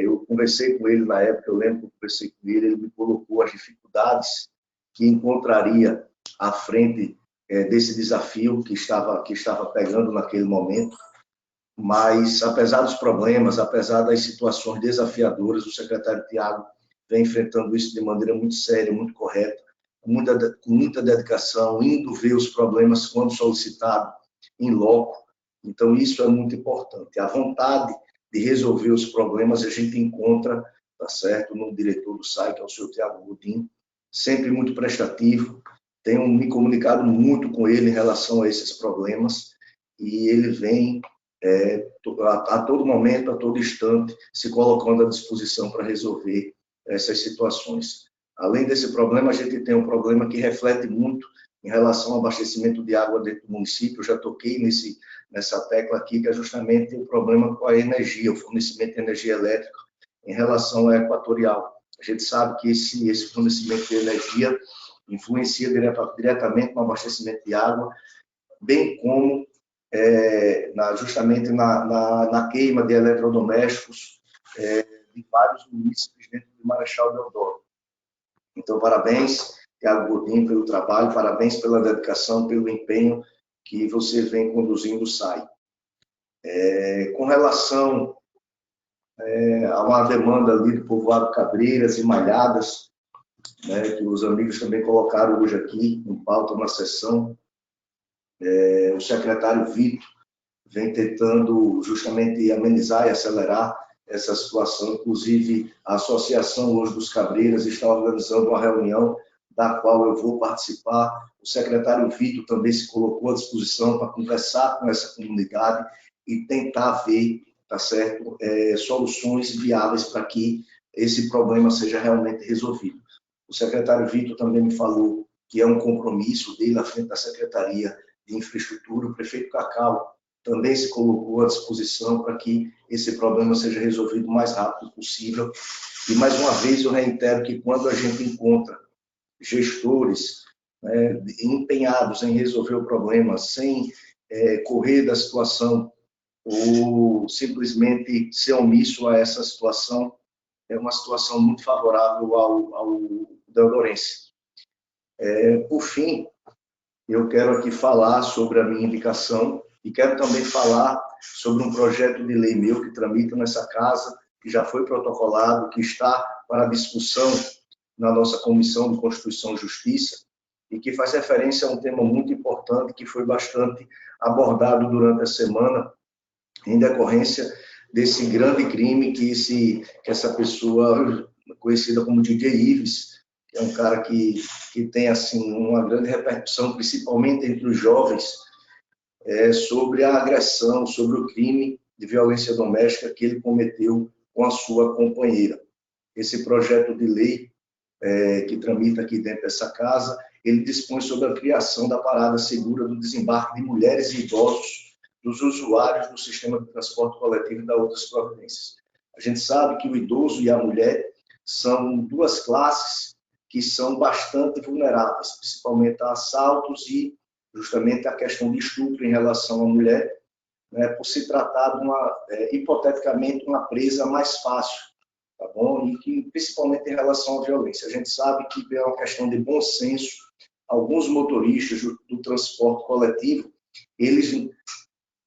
eu conversei com ele na época, eu lembro que eu conversei com ele me colocou as dificuldades que encontraria à frente desse desafio que estava pegando naquele momento. Mas, apesar dos problemas, apesar das situações desafiadoras, o secretário Tiago vem enfrentando isso de maneira muito séria, muito correta, com muita dedicação, indo ver os problemas quando solicitado em loco. Então, isso é muito importante. A vontade de resolver os problemas a gente encontra, tá certo, no diretor do SAI, que é o senhor Tiago Godin, sempre muito prestativo. Tenho me comunicado muito com ele em relação a esses problemas e ele vem a todo momento, a todo instante, se colocando à disposição para resolver essas situações. Além desse problema, a gente tem um problema que reflete muito em relação ao abastecimento de água dentro do município. Eu já toquei nessa tecla aqui, que é justamente o problema com a energia, o fornecimento de energia elétrica em relação à equatorial. A gente sabe que esse fornecimento de energia influencia diretamente no abastecimento de água, bem como justamente na queima de eletrodomésticos de vários municípios dentro de Marechal Deodoro. Então, parabéns, Thiago Godinho, pelo trabalho, parabéns pela dedicação, pelo empenho que você vem conduzindo o SAI. Com relação a uma demanda ali do povoado Cabreiras e Malhadas, né, que os amigos também colocaram hoje aqui em pauta na sessão, o secretário Vitor vem tentando justamente amenizar e acelerar essa situação. Inclusive, a Associação hoje dos Cabreiras está organizando uma reunião da qual eu vou participar. O secretário Vitor também se colocou à disposição para conversar com essa comunidade e tentar ver, tá certo, soluções viáveis para que esse problema seja realmente resolvido. O secretário Vitor também me falou que é um compromisso dele à frente da Secretaria de Infraestrutura. O prefeito Cacau também se colocou à disposição para que esse problema seja resolvido o mais rápido possível. E, mais uma vez, eu reitero que quando a gente encontra gestores empenhados em resolver o problema, sem correr da situação ou simplesmente ser omisso a essa situação, é uma situação muito favorável ao deodorense. Por fim, eu quero aqui falar sobre a minha indicação e quero também falar sobre um projeto de lei meu que tramita nessa casa, que já foi protocolado, que está para discussão na nossa Comissão de Constituição e Justiça, e que faz referência a um tema muito importante que foi bastante abordado durante a semana, em decorrência desse grande crime que essa pessoa, conhecida como DJ Ives, que é um cara que tem assim uma grande repercussão, principalmente entre os jovens, sobre a agressão, sobre o crime de violência doméstica que ele cometeu com a sua companheira. Esse projeto de lei que tramita aqui dentro dessa casa, ele dispõe sobre a criação da parada segura do desembarque de mulheres e idosos dos usuários do sistema de transporte coletivo e das outras providências. A gente sabe que o idoso e a mulher são duas classes que são bastante vulneráveis, principalmente a assaltos e justamente a questão de estupro em relação à mulher, né, por se tratar de hipoteticamente, uma presa mais fácil, tá bom? E que, principalmente em relação à violência. A gente sabe que é uma questão de bom senso. Alguns motoristas do transporte coletivo, eles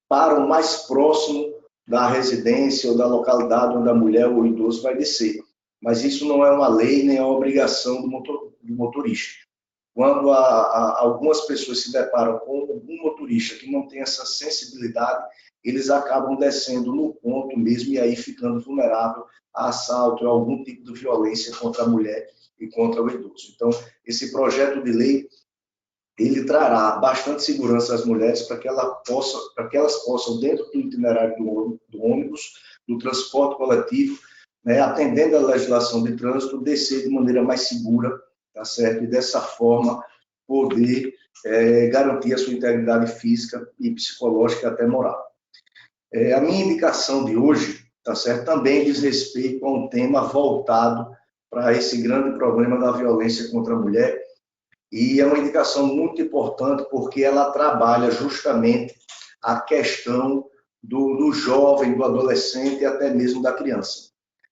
param mais próximo da residência ou da localidade onde a mulher ou o idoso vai descer. Mas isso não é uma lei nem é uma obrigação do motorista. Quando algumas pessoas se deparam com algum motorista que não tem essa sensibilidade, eles acabam descendo no ponto mesmo e aí ficando vulnerável a assalto ou algum tipo de violência contra a mulher e contra o idoso. Então, esse projeto de lei, ele trará bastante segurança às mulheres para que elas possam, dentro do itinerário do ônibus, do transporte coletivo, né, atendendo à legislação de trânsito, descer de maneira mais segura, tá certo? E dessa forma poder garantir a sua integridade física e psicológica até moral. A minha indicação de hoje, tá certo, também diz respeito a um tema voltado para esse grande problema da violência contra a mulher, e é uma indicação muito importante porque ela trabalha justamente a questão do jovem, do adolescente e até mesmo da criança.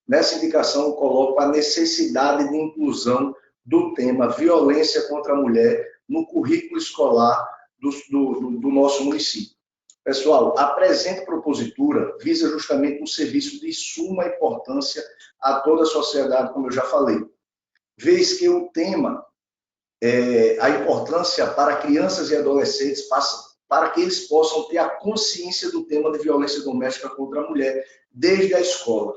Nessa indicação eu coloco a necessidade de inclusão do tema violência contra a mulher no currículo escolar do nosso município. Pessoal, a presente propositura visa justamente um serviço de suma importância a toda a sociedade, como eu já falei. Vez que o tema, a importância para crianças e adolescentes, para que eles possam ter a consciência do tema de violência doméstica contra a mulher desde a escola.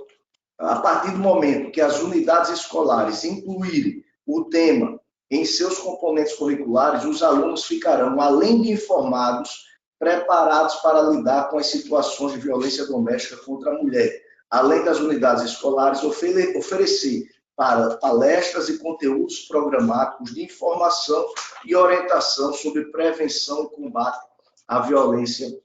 A partir do momento que as unidades escolares incluírem o tema em seus componentes curriculares, os alunos ficarão, além de informados, preparados para lidar com as situações de violência doméstica contra a mulher. Além das unidades escolares, oferecer para palestras e conteúdos programáticos de informação e orientação sobre prevenção e combate à violência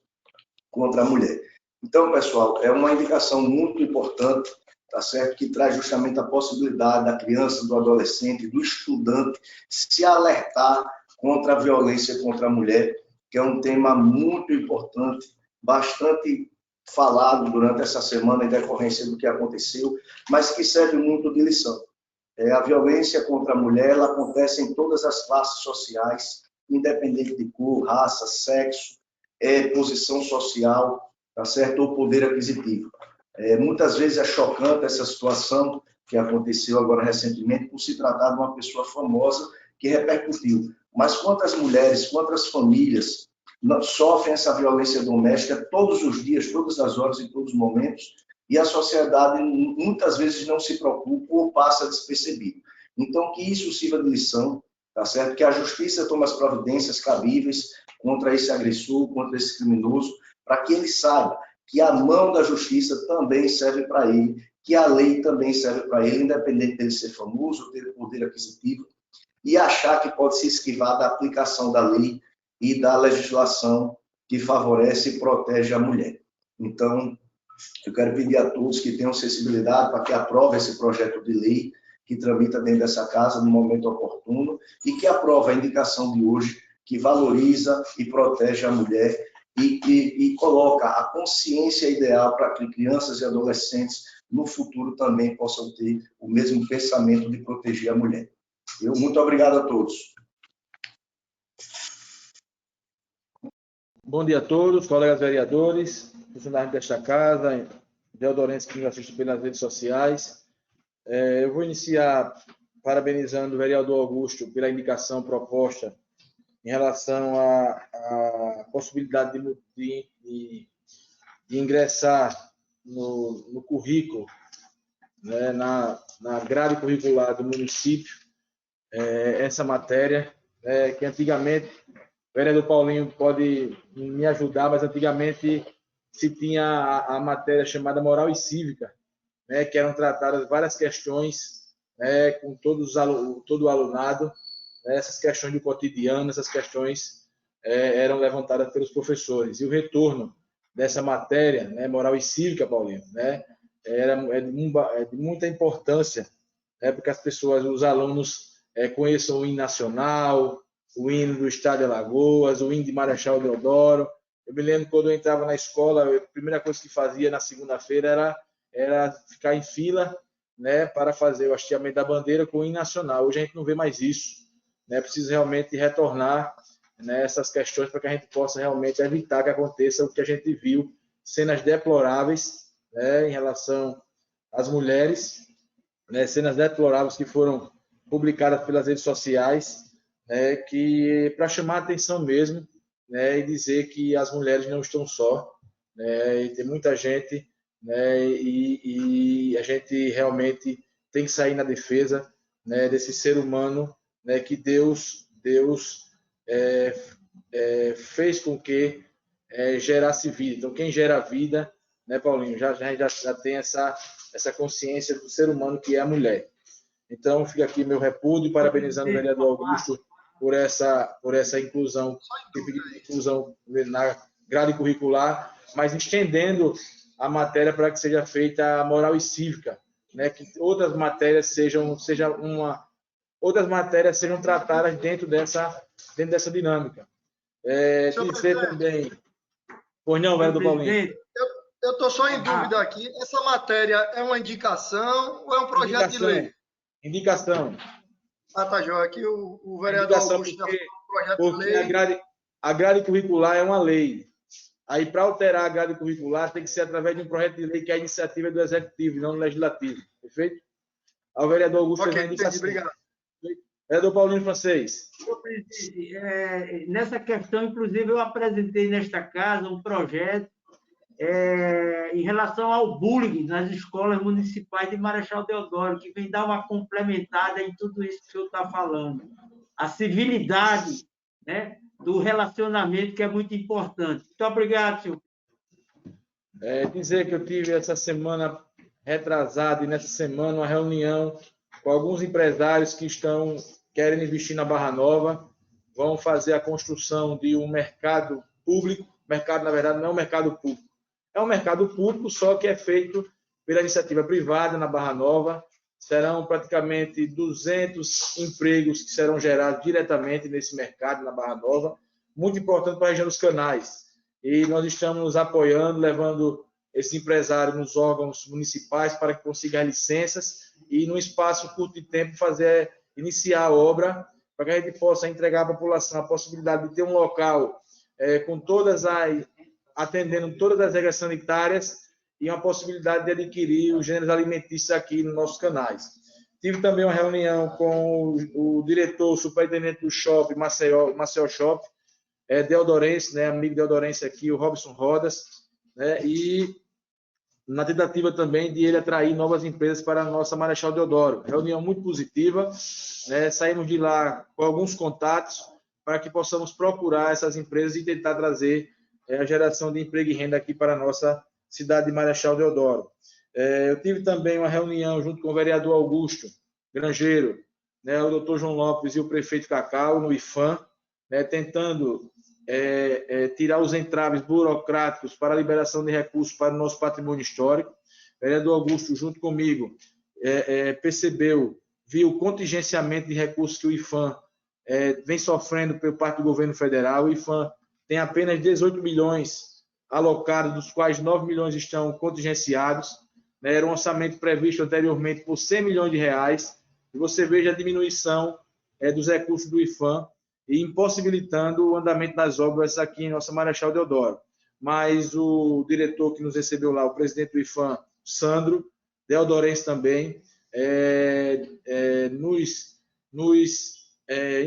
contra a mulher. Então, pessoal, é uma indicação muito importante, tá certo? Que traz justamente a possibilidade da criança, do adolescente, do estudante se alertar contra a violência contra a mulher, que é um tema muito importante, bastante falado durante essa semana em decorrência do que aconteceu, mas que serve muito de lição. A violência contra a mulher, ela acontece em todas as classes sociais, independente de cor, raça, sexo, posição social, tá certo? Ou poder aquisitivo. Muitas vezes é chocante essa situação que aconteceu agora recentemente, por se tratar de uma pessoa famosa que repercutiu. Mas quantas mulheres, quantas famílias sofrem essa violência doméstica todos os dias, todas as horas e todos os momentos, e a sociedade muitas vezes não se preocupa ou passa despercebido. Então, que isso sirva de lição, tá certo? Que a justiça tome as providências cabíveis contra esse agressor, contra esse criminoso, para que ele saiba que a mão da justiça também serve para ele, que a lei também serve para ele, independente dele ser famoso, ter poder aquisitivo, e achar que pode se esquivar da aplicação da lei e da legislação que favorece e protege a mulher. Então, eu quero pedir a todos que tenham sensibilidade para que aprovem esse projeto de lei que tramita dentro dessa casa no momento oportuno e que aprove a indicação de hoje, que valoriza e protege a mulher e coloca a consciência ideal para que crianças e adolescentes no futuro também possam ter o mesmo pensamento de proteger a mulher. Muito obrigado a todos. Bom dia a todos, colegas vereadores, funcionários desta casa, deodorenses que nos assistem pelas redes sociais. Eu vou iniciar parabenizando o vereador Augusto pela indicação proposta em relação à possibilidade de ingressar no currículo, né, na grade curricular do município, essa matéria, que antigamente, o vereador Paulinho pode me ajudar, mas antigamente se tinha a matéria chamada Moral e Cívica, né, que eram tratadas várias questões, né, com todo o alunado, né, essas questões do cotidiano, essas questões eram levantadas pelos professores. E o retorno dessa matéria, né, Moral e Cívica, Paulinho, né, é de muita importância, né, porque as pessoas, os alunos, conheçam o hino nacional, o hino do Estado de Alagoas, o hino de Marechal Deodoro. Eu me lembro quando eu entrava na escola, a primeira coisa que fazia na segunda-feira era ficar em fila, né, para fazer o hasteamento da bandeira com o hino nacional. Hoje a gente não vê mais isso, né? Precisa realmente retornar, né, essas questões para que a gente possa realmente evitar que aconteça o que a gente viu, cenas deploráveis, né, em relação às mulheres, né, cenas deploráveis que foram publicadas pelas redes sociais, né, que para chamar a atenção mesmo, né, e dizer que as mulheres não estão só, né, e tem muita gente, né, e a gente realmente tem que sair na defesa, né, desse ser humano, né, que Deus fez com que gerasse vida. Então, quem gera vida, né, Paulinho, já tem essa consciência do ser humano que é a mulher. Então, fica aqui meu repúdio, parabenizando o vereador Augusto por essa inclusão na grade curricular, mas estendendo a matéria para que seja feita a moral e cívica, né, que outras matérias sejam tratadas dentro dessa dinâmica. Dizer também... Pois não, vereador Paulinho. Eu estou só em dúvida aqui. Essa matéria é uma indicação ou é um projeto de lei? Indicação. Tá, João. Aqui o vereador Augusto já falou projeto de lei. A grade curricular é uma lei. Aí, para alterar a grade curricular, tem que ser através de um projeto de lei que é a iniciativa do Executivo, não do Legislativo. Perfeito? Ao vereador Augusto fez a indicação. Obrigado. Vereador Paulinho Francês. Nessa questão, inclusive, eu apresentei nesta casa um projeto em relação ao bullying nas escolas municipais de Marechal Deodoro, que vem dar uma complementada em tudo isso que o senhor está falando. A civilidade, né, do relacionamento, que é muito importante. Muito obrigado, senhor. Dizer que eu tive essa semana retrasada e nessa semana uma reunião com alguns empresários que estão querendo investir na Barra Nova, vão fazer a construção de um mercado público. Mercado, na verdade, não é um mercado público. É um mercado público, só que é feito pela iniciativa privada na Barra Nova. Serão praticamente 200 empregos que serão gerados diretamente nesse mercado na Barra Nova, muito importante para a região dos Canais. E nós estamos apoiando, levando esse empresário nos órgãos municipais para que consiga as licenças e, num espaço curto de tempo, iniciar a obra, para que a gente possa entregar à população a possibilidade de ter um local com atendendo todas as regras sanitárias e uma possibilidade de adquirir os gêneros alimentícios aqui nos nossos canais. Tive também uma reunião com o diretor, superintendente do shopping, Maceió Shopping, Deodorense, né, amigo Deodorense aqui, o Robson Rodas, né, e na tentativa também de ele atrair novas empresas para a nossa Marechal Deodoro. Reunião muito positiva, né, saímos de lá com alguns contatos para que possamos procurar essas empresas e tentar trazer a geração de emprego e renda aqui para a nossa cidade de Marechal Deodoro. Eu tive também uma reunião junto com o vereador Augusto Grangeiro, né, o doutor João Lopes e o prefeito Cacau, no IFAM, né, tentando tirar os entraves burocráticos para a liberação de recursos para o nosso patrimônio histórico. O vereador Augusto, junto comigo, viu o contingenciamento de recursos que o IFAM vem sofrendo por parte do governo federal. O IFAM tem apenas 18 milhões alocados, dos quais 9 milhões estão contingenciados. Né? Era um orçamento previsto anteriormente por 100 milhões de reais. E você veja a diminuição dos recursos do IFAM e impossibilitando o andamento das obras aqui em nossa Marechal Deodoro. Mas o diretor que nos recebeu lá, o presidente do IFAM, Sandro, Deodorense também, nos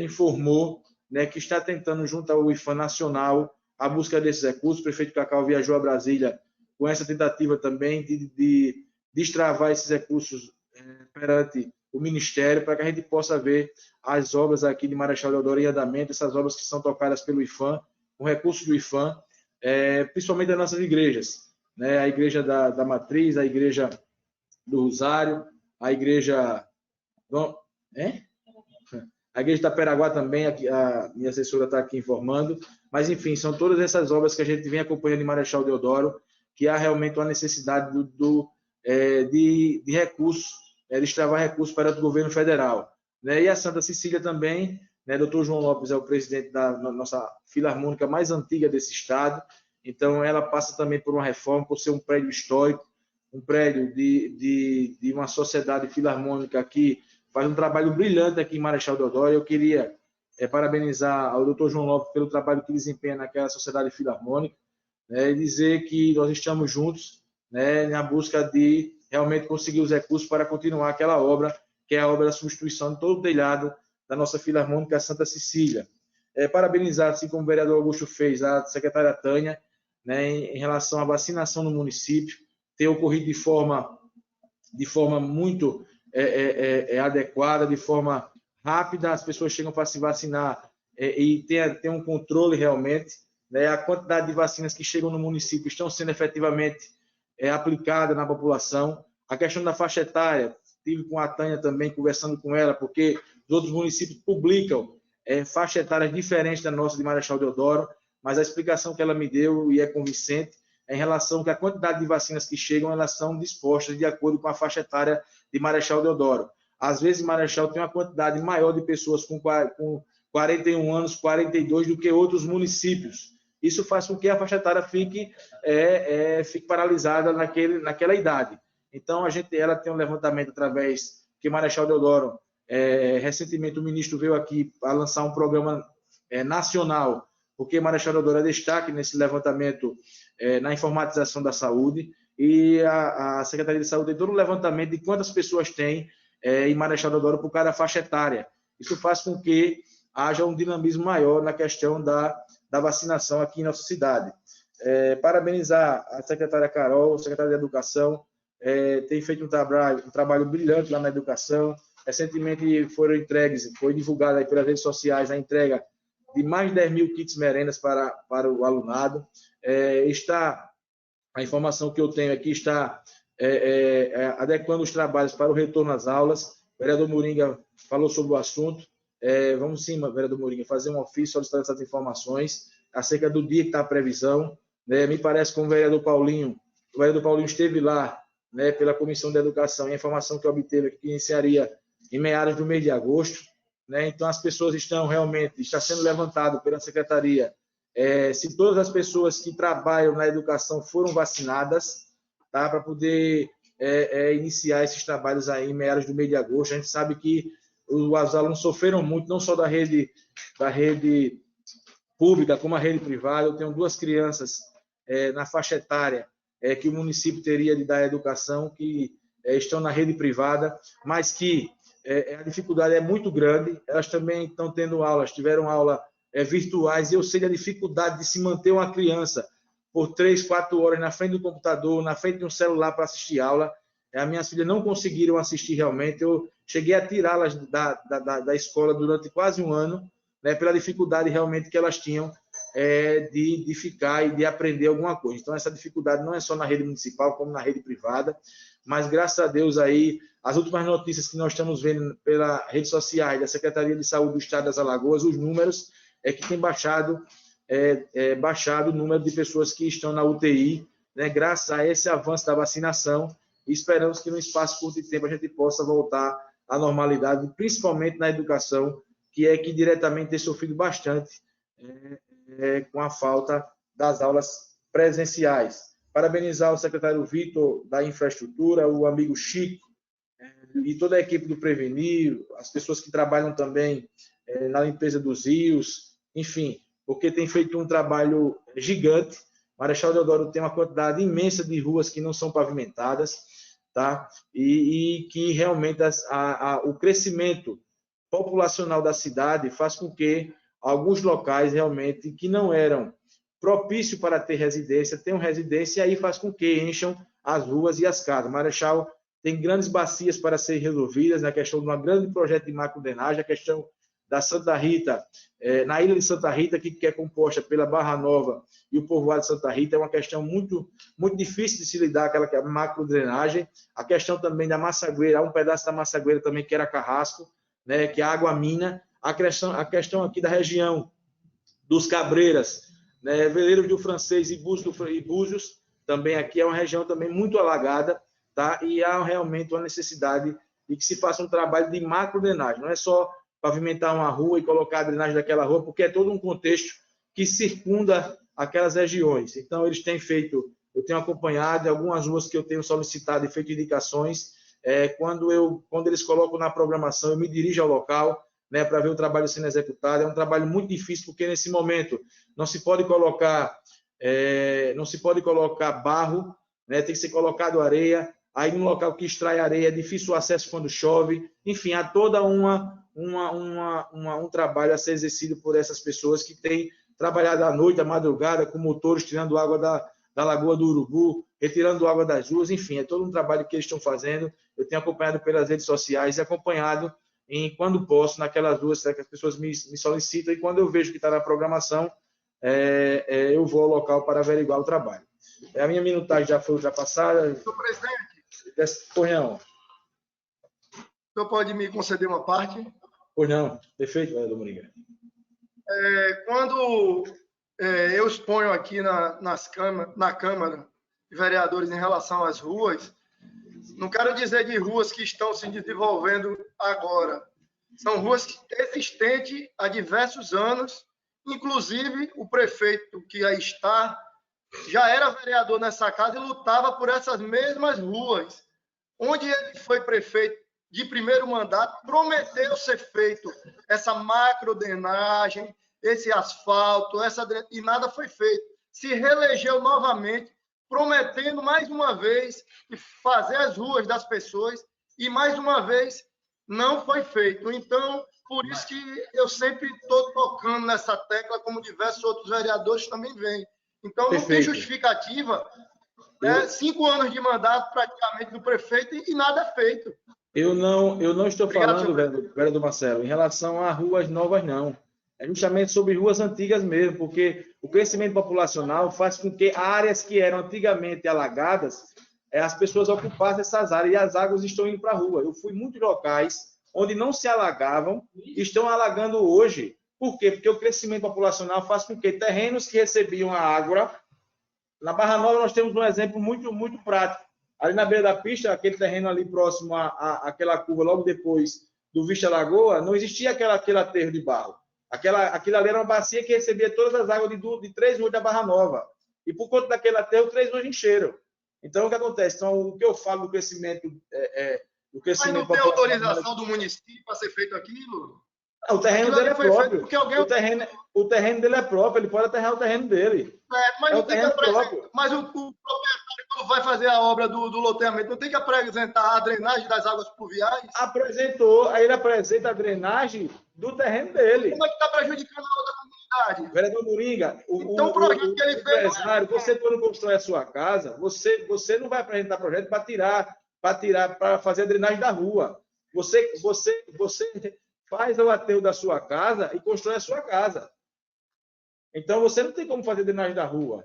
informou, né, que está tentando, junto ao IFAM Nacional, a busca desses recursos. O prefeito Cacau viajou a Brasília com essa tentativa também de destravar esses recursos perante o Ministério, para que a gente possa ver as obras aqui de Marechal Deodoro em andamento, essas obras que são tocadas pelo IFAM, com recursos do IFAM, principalmente das nossas igrejas, né? A Igreja da Matriz, a Igreja do Rosário, a Igreja... A Igreja da Peraguá também, a minha assessora está aqui informando, mas, enfim, são todas essas obras que a gente vem acompanhando em Marechal Deodoro, que há realmente uma necessidade de recursos, destravar recursos para o governo federal. Né? E a Santa Cecília também, né? Dr. João Lopes é o presidente da nossa filarmônica mais antiga desse estado, então ela passa também por uma reforma, por ser um prédio histórico, um prédio de uma sociedade filarmônica que faz um trabalho brilhante aqui em Marechal Deodoro. Eu queria parabenizar ao Dr. João Lopes pelo trabalho que desempenha naquela sociedade filarmônica, né, e dizer que nós estamos juntos, né, na busca de realmente conseguir os recursos para continuar aquela obra, que é a obra da substituição de todo o telhado da nossa filarmônica Santa Cecília. Parabenizar, assim como o vereador Augusto fez, a secretária Tânia, né, em relação à vacinação no município, ter ocorrido de forma muito adequada, de forma rápida, as pessoas chegam para se vacinar e ter um controle realmente, né, a quantidade de vacinas que chegam no município estão sendo efetivamente aplicada na população. A questão da faixa etária, estive com a Tânia também, conversando com ela, porque os outros municípios publicam faixa etária diferente da nossa de Marechal Deodoro, mas a explicação que ela me deu, e é convincente, é em relação que a quantidade de vacinas que chegam, elas são dispostas de acordo com a faixa etária de Marechal Deodoro. Às vezes, Marechal tem uma quantidade maior de pessoas com 41 anos, 42, do que outros municípios. Isso faz com que a faixa etária fique paralisada naquela idade. Então, ela tem um levantamento através que Marechal Deodoro, recentemente o ministro veio aqui a lançar um programa nacional, porque Marechal Deodoro é destaque nesse levantamento na informatização da saúde, e a Secretaria de Saúde tem todo um levantamento de quantas pessoas tem em Marechal Deodoro por cada faixa etária. Isso faz com que haja um dinamismo maior na questão da vacinação aqui em nossa cidade. Parabenizar a secretária Carol, secretária de Educação, tem feito um trabalho brilhante lá na educação. Recentemente foi divulgada aí pelas redes sociais a entrega de mais de 10 mil kits merendas para o alunado. A informação que eu tenho aqui está adequando os trabalhos para o retorno às aulas, O vereador Moringa falou sobre o assunto. Vamos sim, vereador Moringa, fazer um ofício solicitando essas informações acerca do dia que está a previsão. Me parece que o vereador Paulinho esteve lá, né, pela Comissão de Educação, e a informação que obteve é que iniciaria em meados do mês de agosto, né? Então, as pessoas está sendo levantado pela Secretaria, se todas as pessoas que trabalham na educação foram vacinadas, tá, para poder iniciar esses trabalhos aí em meados do mês de agosto. A gente sabe que os alunos sofreram muito, não só da rede pública, como a rede privada. Eu tenho 2 crianças na faixa etária que o município teria de dar educação, que estão na rede privada, mas que a dificuldade é muito grande. Elas também estão tendo aulas, tiveram aula virtuais, e eu sei da dificuldade de se manter uma criança por 3, 4 horas na frente do computador, na frente de um celular para assistir aula. As minhas filhas não conseguiram assistir realmente. Eu cheguei a tirá-las da escola durante quase um ano, né, pela dificuldade realmente que elas tinham de ficar e de aprender alguma coisa. Então, essa dificuldade não é só na rede municipal, como na rede privada, mas, graças a Deus, aí, as últimas notícias que nós estamos vendo pelas redes sociais da Secretaria de Saúde do Estado das Alagoas, os números que tem baixado o número de pessoas que estão na UTI, né, graças a esse avanço da vacinação, e esperamos que, no espaço curto de tempo, a gente possa voltar à normalidade, principalmente na educação, que diretamente tem sofrido bastante com a falta das aulas presenciais. Parabenizar o secretário Vitor da Infraestrutura, o amigo Chico, e toda a equipe do Prevenir, as pessoas que trabalham também na limpeza dos rios, enfim, porque tem feito um trabalho gigante. Marechal Deodoro tem uma quantidade imensa de ruas que não são pavimentadas, tá? E que realmente o crescimento populacional da cidade faz com que alguns locais realmente que não eram propícios para ter residência, tenham residência, e aí faz com que encham as ruas e as casas. Marechal tem grandes bacias para serem resolvidas, na questão de um grande projeto de macrodrenagem, a questão da Santa Rita, na ilha de Santa Rita, que é composta pela Barra Nova e o povoado de Santa Rita, é uma questão muito, muito difícil de se lidar, aquela macrodrenagem. A questão também da Massagueira, há um pedaço da Massagueira também que era Carrasco, né, que é água mina. A questão aqui da região dos Cabreiras, né, Veleiros do Francês e Búzios, também aqui é uma região também muito alagada, tá? E há realmente uma necessidade de que se faça um trabalho de macrodrenagem. Não é só pavimentar uma rua e colocar a drenagem daquela rua, porque é todo um contexto que circunda aquelas regiões. Então, eles têm feito, eu tenho acompanhado algumas ruas que eu tenho solicitado e feito indicações. Quando eles colocam na programação, eu me dirijo ao local, né, para ver o trabalho sendo executado. É um trabalho muito difícil, porque nesse momento não se pode colocar barro, né, tem que ser colocado areia. Aí, no local que extrai areia, é difícil o acesso quando chove. Enfim, há toda um trabalho a ser exercido por essas pessoas que têm trabalhado à noite, à madrugada, com motores, tirando água da Lagoa do Urubu, retirando água das ruas. Enfim, é todo um trabalho que eles estão fazendo. Eu tenho acompanhado pelas redes sociais e acompanhado, quando posso, naquelas ruas que as pessoas me solicitam, e quando eu vejo que está na programação, eu vou ao local para averiguar o trabalho. A minha minutagem já foi ultrapassada. Senhor presidente, pois não. o senhor pode me conceder uma parte? Pois não. Perfeito, vereador Moringa. Quando eu exponho aqui na Câmara de Vereadores em relação às ruas, não quero dizer de ruas que estão se desenvolvendo agora. São ruas existentes há diversos anos. Inclusive, o prefeito que aí está já era vereador nessa casa e lutava por essas mesmas ruas. Onde ele foi prefeito de primeiro mandato, prometeu ser feito essa macrodrenagem, esse asfalto, e nada foi feito. Se reelegeu novamente, prometendo mais uma vez fazer as ruas das pessoas, e mais uma vez não foi feito. Então, por isso que eu sempre estou tocando nessa tecla, como diversos outros vereadores também vêm. Então, não tem justificativa, 5 anos de mandato praticamente do prefeito e nada é feito. Eu não estou falando, vereador Marcelo, em relação a ruas novas, não. É justamente sobre ruas antigas mesmo, porque o crescimento populacional faz com que áreas que eram antigamente alagadas as pessoas ocupassem essas áreas e as águas estão indo para a rua. Eu fui em muitos locais onde não se alagavam e estão alagando hoje. Por quê? Porque o crescimento populacional faz com que terrenos que recebiam a água... Na Barra Nova, nós temos um exemplo muito, muito prático. Ali na beira da pista, aquele terreno ali próximo àquela curva, logo depois do Vista Lagoa, não existia aquele aterro de barro. Aquilo ali era uma bacia que recebia todas as águas de 3 ruas da Barra Nova. E por conta daquele aterro, 3 ruas encheram. Então, o que acontece? Então, o que eu falo do crescimento... Mas não tem autorização do município para ser feito aquilo? O terreno dele é próprio. O terreno dele é próprio, ele pode aterrar o terreno dele. Mas o proprietário, quando vai fazer a obra do loteamento, não tem que apresentar a drenagem das águas pluviais? Apresentou, aí ele apresenta a drenagem do terreno dele. Como é que está prejudicando a outra comunidade? Vereador Moringa, então, o projeto que ele fez... Você, quando constrói a sua casa, você não vai apresentar projeto para fazer a drenagem da rua. Você faz o aterro da sua casa e constrói a sua casa. Então, você não tem como fazer drenagem da rua.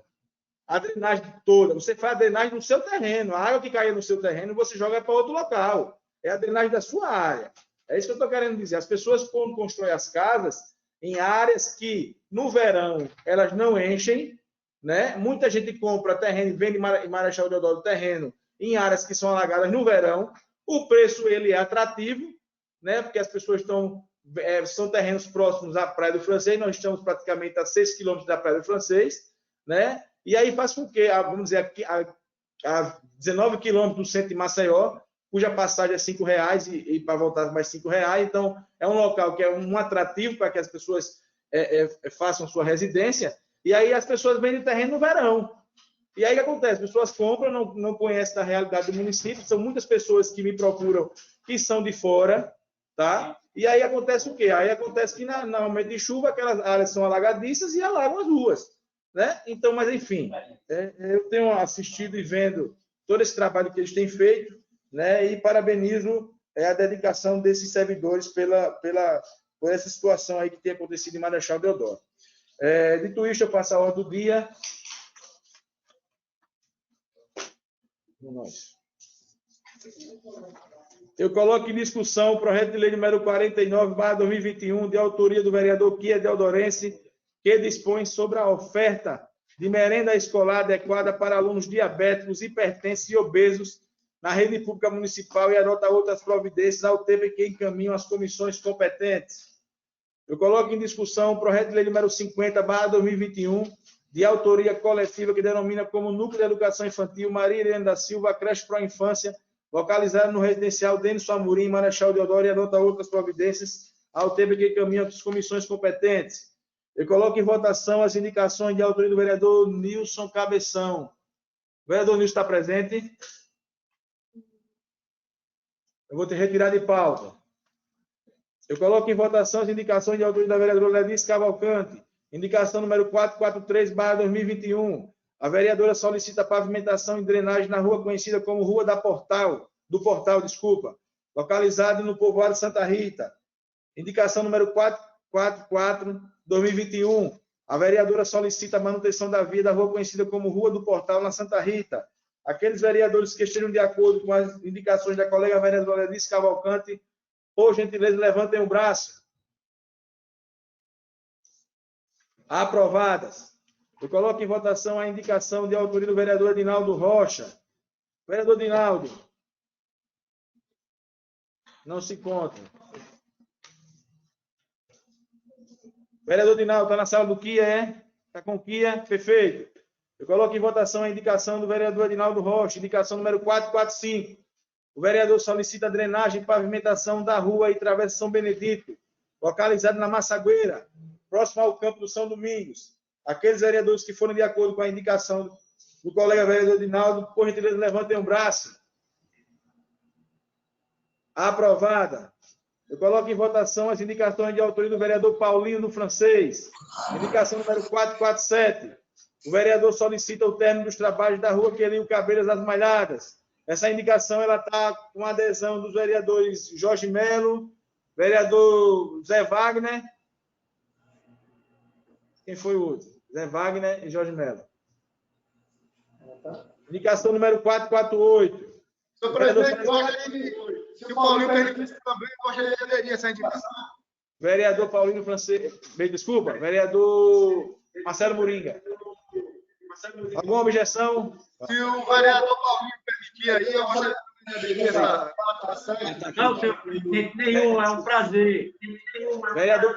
A drenagem toda, você faz a drenagem no seu terreno. A água que caia no seu terreno, você joga para outro local. É a drenagem da sua área. É isso que eu estou querendo dizer. As pessoas, quando constroem as casas, em áreas que, no verão, elas não enchem, né? Muita gente compra terreno e vende em Marechal Deodoro terreno em áreas que são alagadas no verão. O preço ele é atrativo, né? Porque as pessoas são terrenos próximos à Praia do Francês, nós estamos praticamente a 6 quilômetros da Praia do Francês, né? E aí faz com que, vamos dizer, a 19 quilômetros do centro de Maceió, cuja passagem é R$5 e para voltar mais R$5, então é um local que é um atrativo para que as pessoas façam sua residência, e aí as pessoas vendem terreno no verão. E aí o que acontece? As pessoas compram, não conhecem a realidade do município, são muitas pessoas que me procuram que são de fora, tá? E aí acontece o quê? Aí acontece que, no momento de chuva, aquelas áreas são alagadiças e alagam as ruas, né? Então, mas enfim, eu tenho assistido e vendo todo esse trabalho que eles têm feito, né? E parabenizo a dedicação desses servidores por essa situação aí que tem acontecido em Marechal Deodoro. Dito isso, eu passo a ordem do dia. Eu coloco em discussão o projeto de lei número 49/2021, de autoria do vereador Kia Deodorense, que dispõe sobre a oferta de merenda escolar adequada para alunos diabéticos, hipertensos e obesos na rede pública municipal e adota outras providências ao tempo que encaminham as comissões competentes. Eu coloco em discussão o projeto de lei número 50/2021, de autoria coletiva, que denomina como Núcleo de Educação Infantil Maria Irene da Silva, creche Pro Infância, localizado no residencial Denis Amorim, Marechal Deodoro, e adota outras providências ao tempo que encaminham as comissões competentes. Eu coloco em votação as indicações de autoria do vereador Nilson Cabeção. O vereador Nilson está presente? Eu vou te retirar de pauta. Eu coloco em votação as indicações de autoria da vereadora Levice Cavalcante. Indicação número 443/2021. A vereadora solicita pavimentação e drenagem na rua conhecida como Rua do Portal, localizada no povoado Santa Rita. Indicação número 444/2021. A vereadora solicita a manutenção da via da rua conhecida como Rua do Portal, na Santa Rita. Aqueles vereadores que estejam de acordo com as indicações da colega vereadora Levice Cavalcante, por gentileza, levantem o braço. Aprovadas. Eu coloco em votação a indicação de autoria do vereador Edinaldo Rocha. Vereador Edinaldo. Não se encontra. Vereador Edinaldo, está na sala do Kia, é? Está com o Kia? Perfeito. Eu coloco em votação a indicação do vereador Edinaldo Rocha, indicação número 445. O vereador solicita drenagem e pavimentação da rua e Travessa São Benedito, localizado na Massagueira, próximo ao campo do São Domingos. Aqueles vereadores que forem de acordo com a indicação do colega vereador Edinaldo, por gentileza, levantem o braço. Aprovada. Eu coloco em votação as indicações de autoria do vereador Paulinho do Francês. Indicação número 447. O vereador solicita o término dos trabalhos da rua Quelinho Cabreiras das Malhadas. Essa indicação está com adesão dos vereadores Jorge Melo, vereador Zé Wagner. Quem foi o outro? Zé Wagner e Jorge Melo. Indicação número 448. Senhor presidente, se o Paulinho permitisse também, eu gostaria de aderir essa indicação. Vereador Paulino Francês. Desculpa, vereador Marcelo Moringa. Alguma objeção? Se o vereador Paulinho permitir aí, eu gostaria de aderir essa votação. Não, senhor presidente, nenhum, é um prazer. Vereador,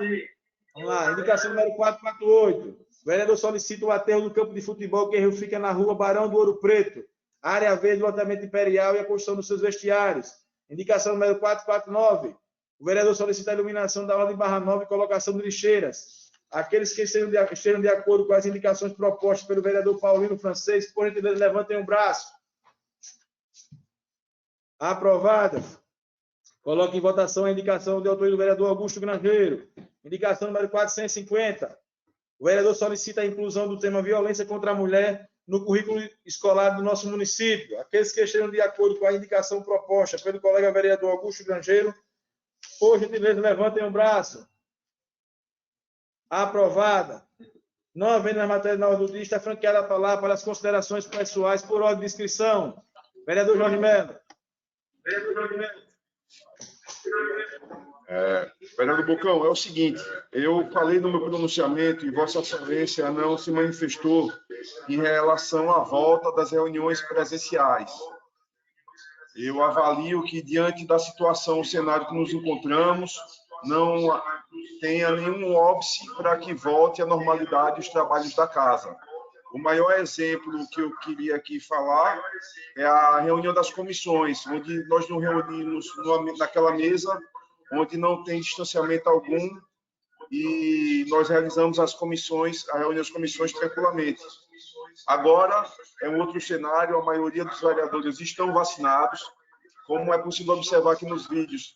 vamos lá, indicação número 448. O vereador solicita o aterro do campo de futebol que fica na rua Barão do Ouro Preto, área verde do loteamento imperial e a construção dos seus vestiários. Indicação número 449. O vereador solicita a iluminação da ordem Barra Nova e colocação de lixeiras. Aqueles que estejam de acordo com as indicações propostas pelo vereador Paulino Francês, por gentileza, levantem o braço. Aprovada. Coloque em votação a indicação de autoria do vereador Augusto Grangeiro. Indicação número 450. O vereador solicita a inclusão do tema violência contra a mulher no currículo escolar do nosso município. Aqueles que estejam de acordo com a indicação proposta pelo colega vereador Augusto Grangeiro, por gentileza, levantem o braço. Aprovada. Não havendo na matéria na ordem do dia, está franqueada a palavra para as considerações pessoais por ordem de inscrição. Vereador Jorge Melo. Vereador Bocão, é o seguinte, eu falei no meu pronunciamento e Vossa Excelência não se manifestou em relação à volta das reuniões presenciais. Eu avalio que, diante da situação, o cenário que nos encontramos, não tenha nenhum óbice para que volte à normalidade os trabalhos da casa. O maior exemplo que eu queria aqui falar é a reunião das comissões, onde nós nos reunimos naquela mesa, onde não tem distanciamento algum, e nós realizamos a reunião das comissões tranquilamente. Agora, é um outro cenário, a maioria dos vereadores estão vacinados, como é possível observar aqui nos vídeos.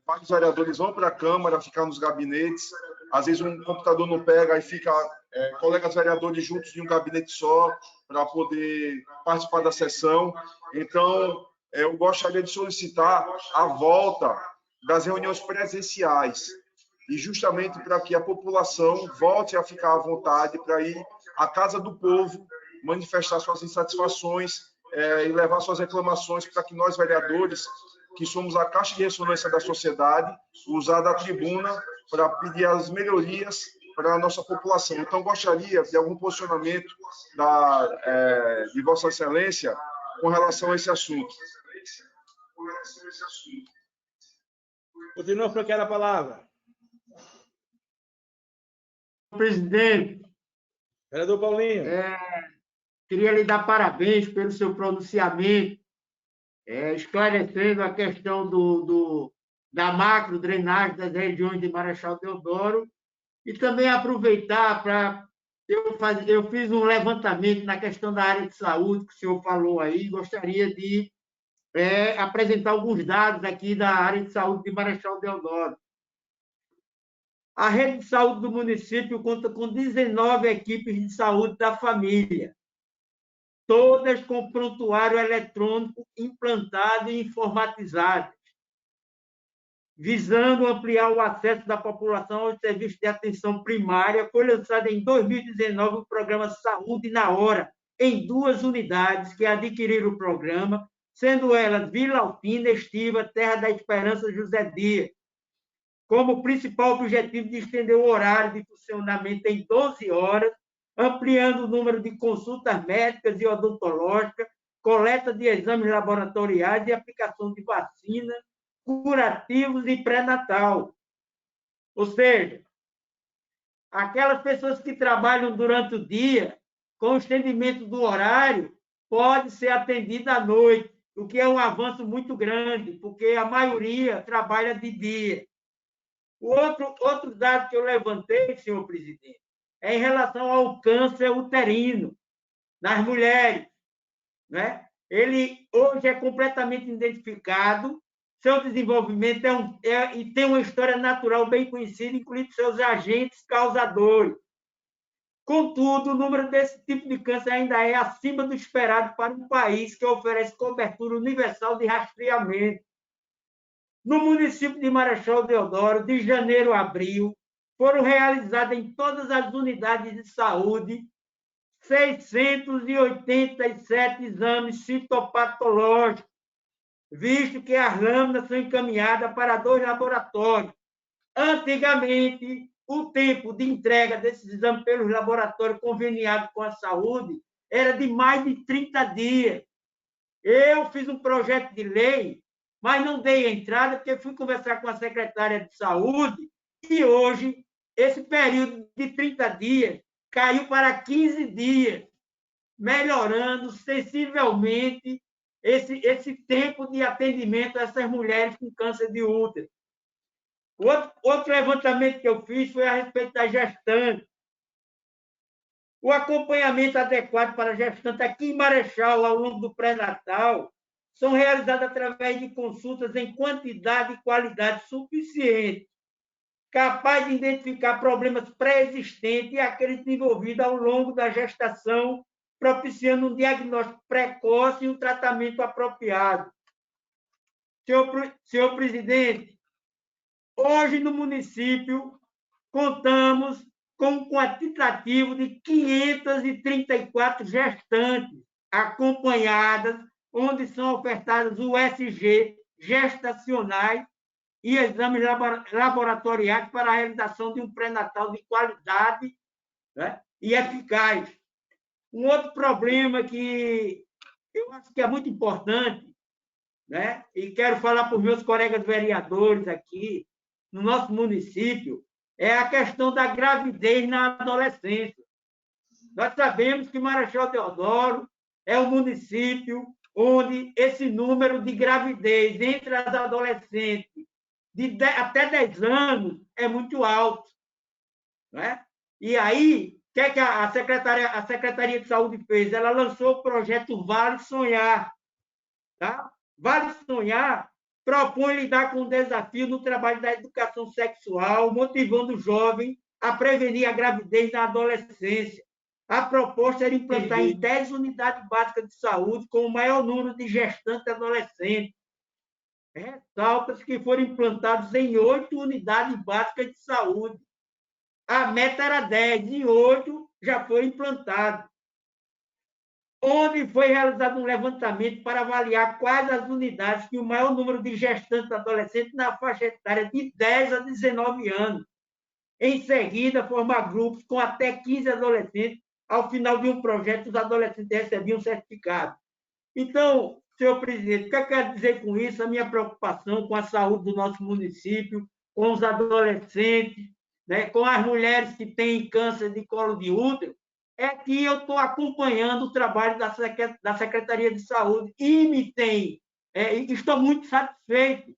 Vários vereadores vão para a Câmara, ficar nos gabinetes, às vezes um computador não pega, aí fica colegas vereadores juntos de um gabinete só, para poder participar da sessão. Então, eu gostaria de solicitar a volta das reuniões presenciais, e justamente para que a população volte a ficar à vontade para ir à Casa do Povo, manifestar suas insatisfações e levar suas reclamações, para que nós, vereadores, que somos a caixa de ressonância da sociedade, usar da tribuna para pedir as melhorias para a nossa população. Então, gostaria de algum posicionamento de Vossa Excelência com relação a esse assunto. Continua franqueada a palavra. Presidente. Vereador Paulinho. Queria lhe dar parabéns pelo seu pronunciamento, esclarecendo a questão da macro drenagem das regiões de Marechal Deodoro, e também aproveitar para... Eu fiz um levantamento na questão da área de saúde, que o senhor falou aí, gostaria de apresentar alguns dados aqui da área de saúde de Marechal Deodoro. A rede de saúde do município conta com 19 equipes de saúde da família, todas com prontuário eletrônico implantado e informatizado, visando ampliar o acesso da população aos serviços de atenção primária. Foi lançado em 2019 o programa Saúde na Hora, em 2 unidades que adquiriram o programa, sendo elas Vila Alpina, Estiva, Terra da Esperança, José Dias, como principal objetivo de estender o horário de funcionamento em 12 horas, ampliando o número de consultas médicas e odontológicas, coleta de exames laboratoriais e aplicação de vacinas, curativos e pré-natal. Ou seja, aquelas pessoas que trabalham durante o dia, com o estendimento do horário, pode ser atendida à noite, o que é um avanço muito grande, porque a maioria trabalha de dia. O outro dado que eu levantei, senhor presidente, é em relação ao câncer uterino nas mulheres, né? Ele hoje é completamente identificado, seu desenvolvimento e tem uma história natural bem conhecida, incluindo seus agentes causadores. Contudo, o número desse tipo de câncer ainda é acima do esperado para um país que oferece cobertura universal de rastreamento. No município de Marechal Deodoro, de janeiro a abril, foram realizadas em todas as unidades de saúde 687 exames citopatológicos, visto que as lâminas são encaminhadas para 2 laboratórios. Antigamente, o tempo de entrega desses exames pelos laboratórios conveniados com a saúde era de mais de 30 dias. Eu fiz um projeto de lei, mas não dei entrada, porque fui conversar com a secretária de saúde, e hoje, esse período de 30 dias caiu para 15 dias, melhorando sensivelmente esse tempo de atendimento a essas mulheres com câncer de útero. Outro levantamento que eu fiz foi a respeito da gestante. O acompanhamento adequado para a gestante aqui em Marechal, ao longo do pré-natal, são realizados através de consultas em quantidade e qualidade suficiente, capaz de identificar problemas pré-existentes e aqueles desenvolvidos ao longo da gestação, propiciando um diagnóstico precoce e um tratamento apropriado. Senhor presidente, hoje no município contamos com um quantitativo de 534 gestantes acompanhadas, onde são ofertadas USG gestacionais e exames laboratoriais para a realização de um pré-natal de qualidade, né, e eficaz. Um outro problema que eu acho que é muito importante, né, e quero falar para os meus colegas vereadores aqui, no nosso município, é a questão da gravidez na adolescência. Nós sabemos que Marechal Deodoro é um município onde esse número de gravidez entre as adolescentes até 10 anos é muito alto. Né? E aí, o que é que a Secretaria de Saúde fez? Ela lançou o projeto Vale Sonhar. Tá? Vale Sonhar propõe lidar com o desafio no trabalho da educação sexual, motivando o jovem a prevenir a gravidez na adolescência. A proposta era implantar em 10 unidades básicas de saúde com o maior número de gestantes adolescentes. Ressalta-se que foram implantados em 8 unidades básicas de saúde. A meta era 10, e 8 já foram implantados. Onde foi realizado um levantamento para avaliar quais as unidades que o maior número de gestantes adolescentes na faixa etária de 10 a 19 anos. Em seguida, formar grupos com até 15 adolescentes. Ao final de um projeto, os adolescentes recebiam um certificado. Então, senhor presidente, o que eu quero dizer com isso? A minha preocupação com a saúde do nosso município, com os adolescentes, né, com as mulheres que têm câncer de colo de útero, é que eu estou acompanhando o trabalho da Secretaria de Saúde e estou muito satisfeito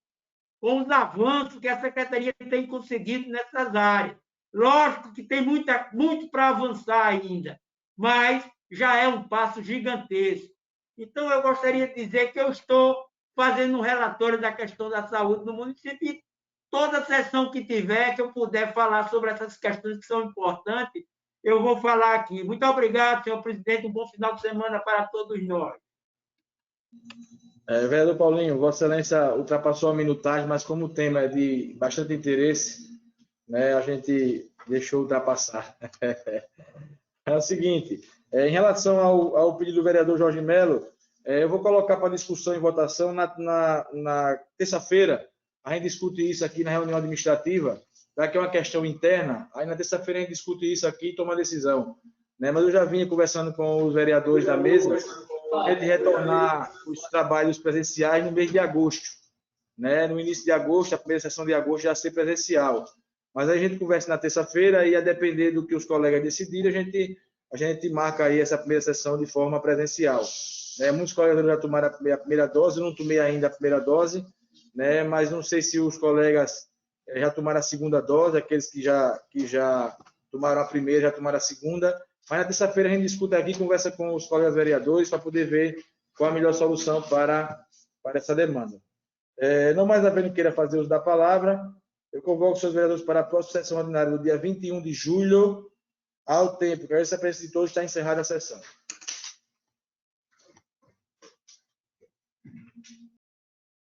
com os avanços que a Secretaria tem conseguido nessas áreas. Lógico que tem muito para avançar ainda, mas já é um passo gigantesco. Então, eu gostaria de dizer que eu estou fazendo um relatório da questão da saúde no município e toda sessão que tiver, que eu puder falar sobre essas questões que são importantes, eu vou falar aqui. Muito obrigado, senhor presidente. Um bom final de semana para todos nós. Vereador Paulinho, Vossa Excelência ultrapassou a minutagem, mas como o tema é de bastante interesse, né, a gente deixou ultrapassar. É o seguinte, em relação ao pedido do vereador Jorge Mello, eu vou colocar para discussão e votação na terça-feira. A gente discute isso aqui na reunião administrativa, que é uma questão interna. Aí na terça-feira a gente discute isso aqui e toma a decisão. Né? Mas eu já vinha conversando com os vereadores da mesa de retornar os trabalhos presenciais no mês de agosto. Né? No início de agosto, a primeira sessão de agosto já ser presencial. Mas aí a gente conversa na terça-feira e, a depender do que os colegas decidirem, a gente marca aí essa primeira sessão de forma presencial. Muitos colegas já tomaram a primeira dose, eu não tomei ainda a primeira dose, né? Mas não sei se os colegas já tomaram a segunda dose, aqueles que já tomaram a primeira, já tomaram a segunda. Mas na terça-feira a gente discute aqui, conversa com os colegas vereadores para poder ver qual a melhor solução para essa demanda. Não mais havendo queira fazer uso da palavra, eu convoco os seus vereadores para a próxima sessão ordinária do dia 21 de julho, ao tempo que a presença de todos está encerrada a sessão.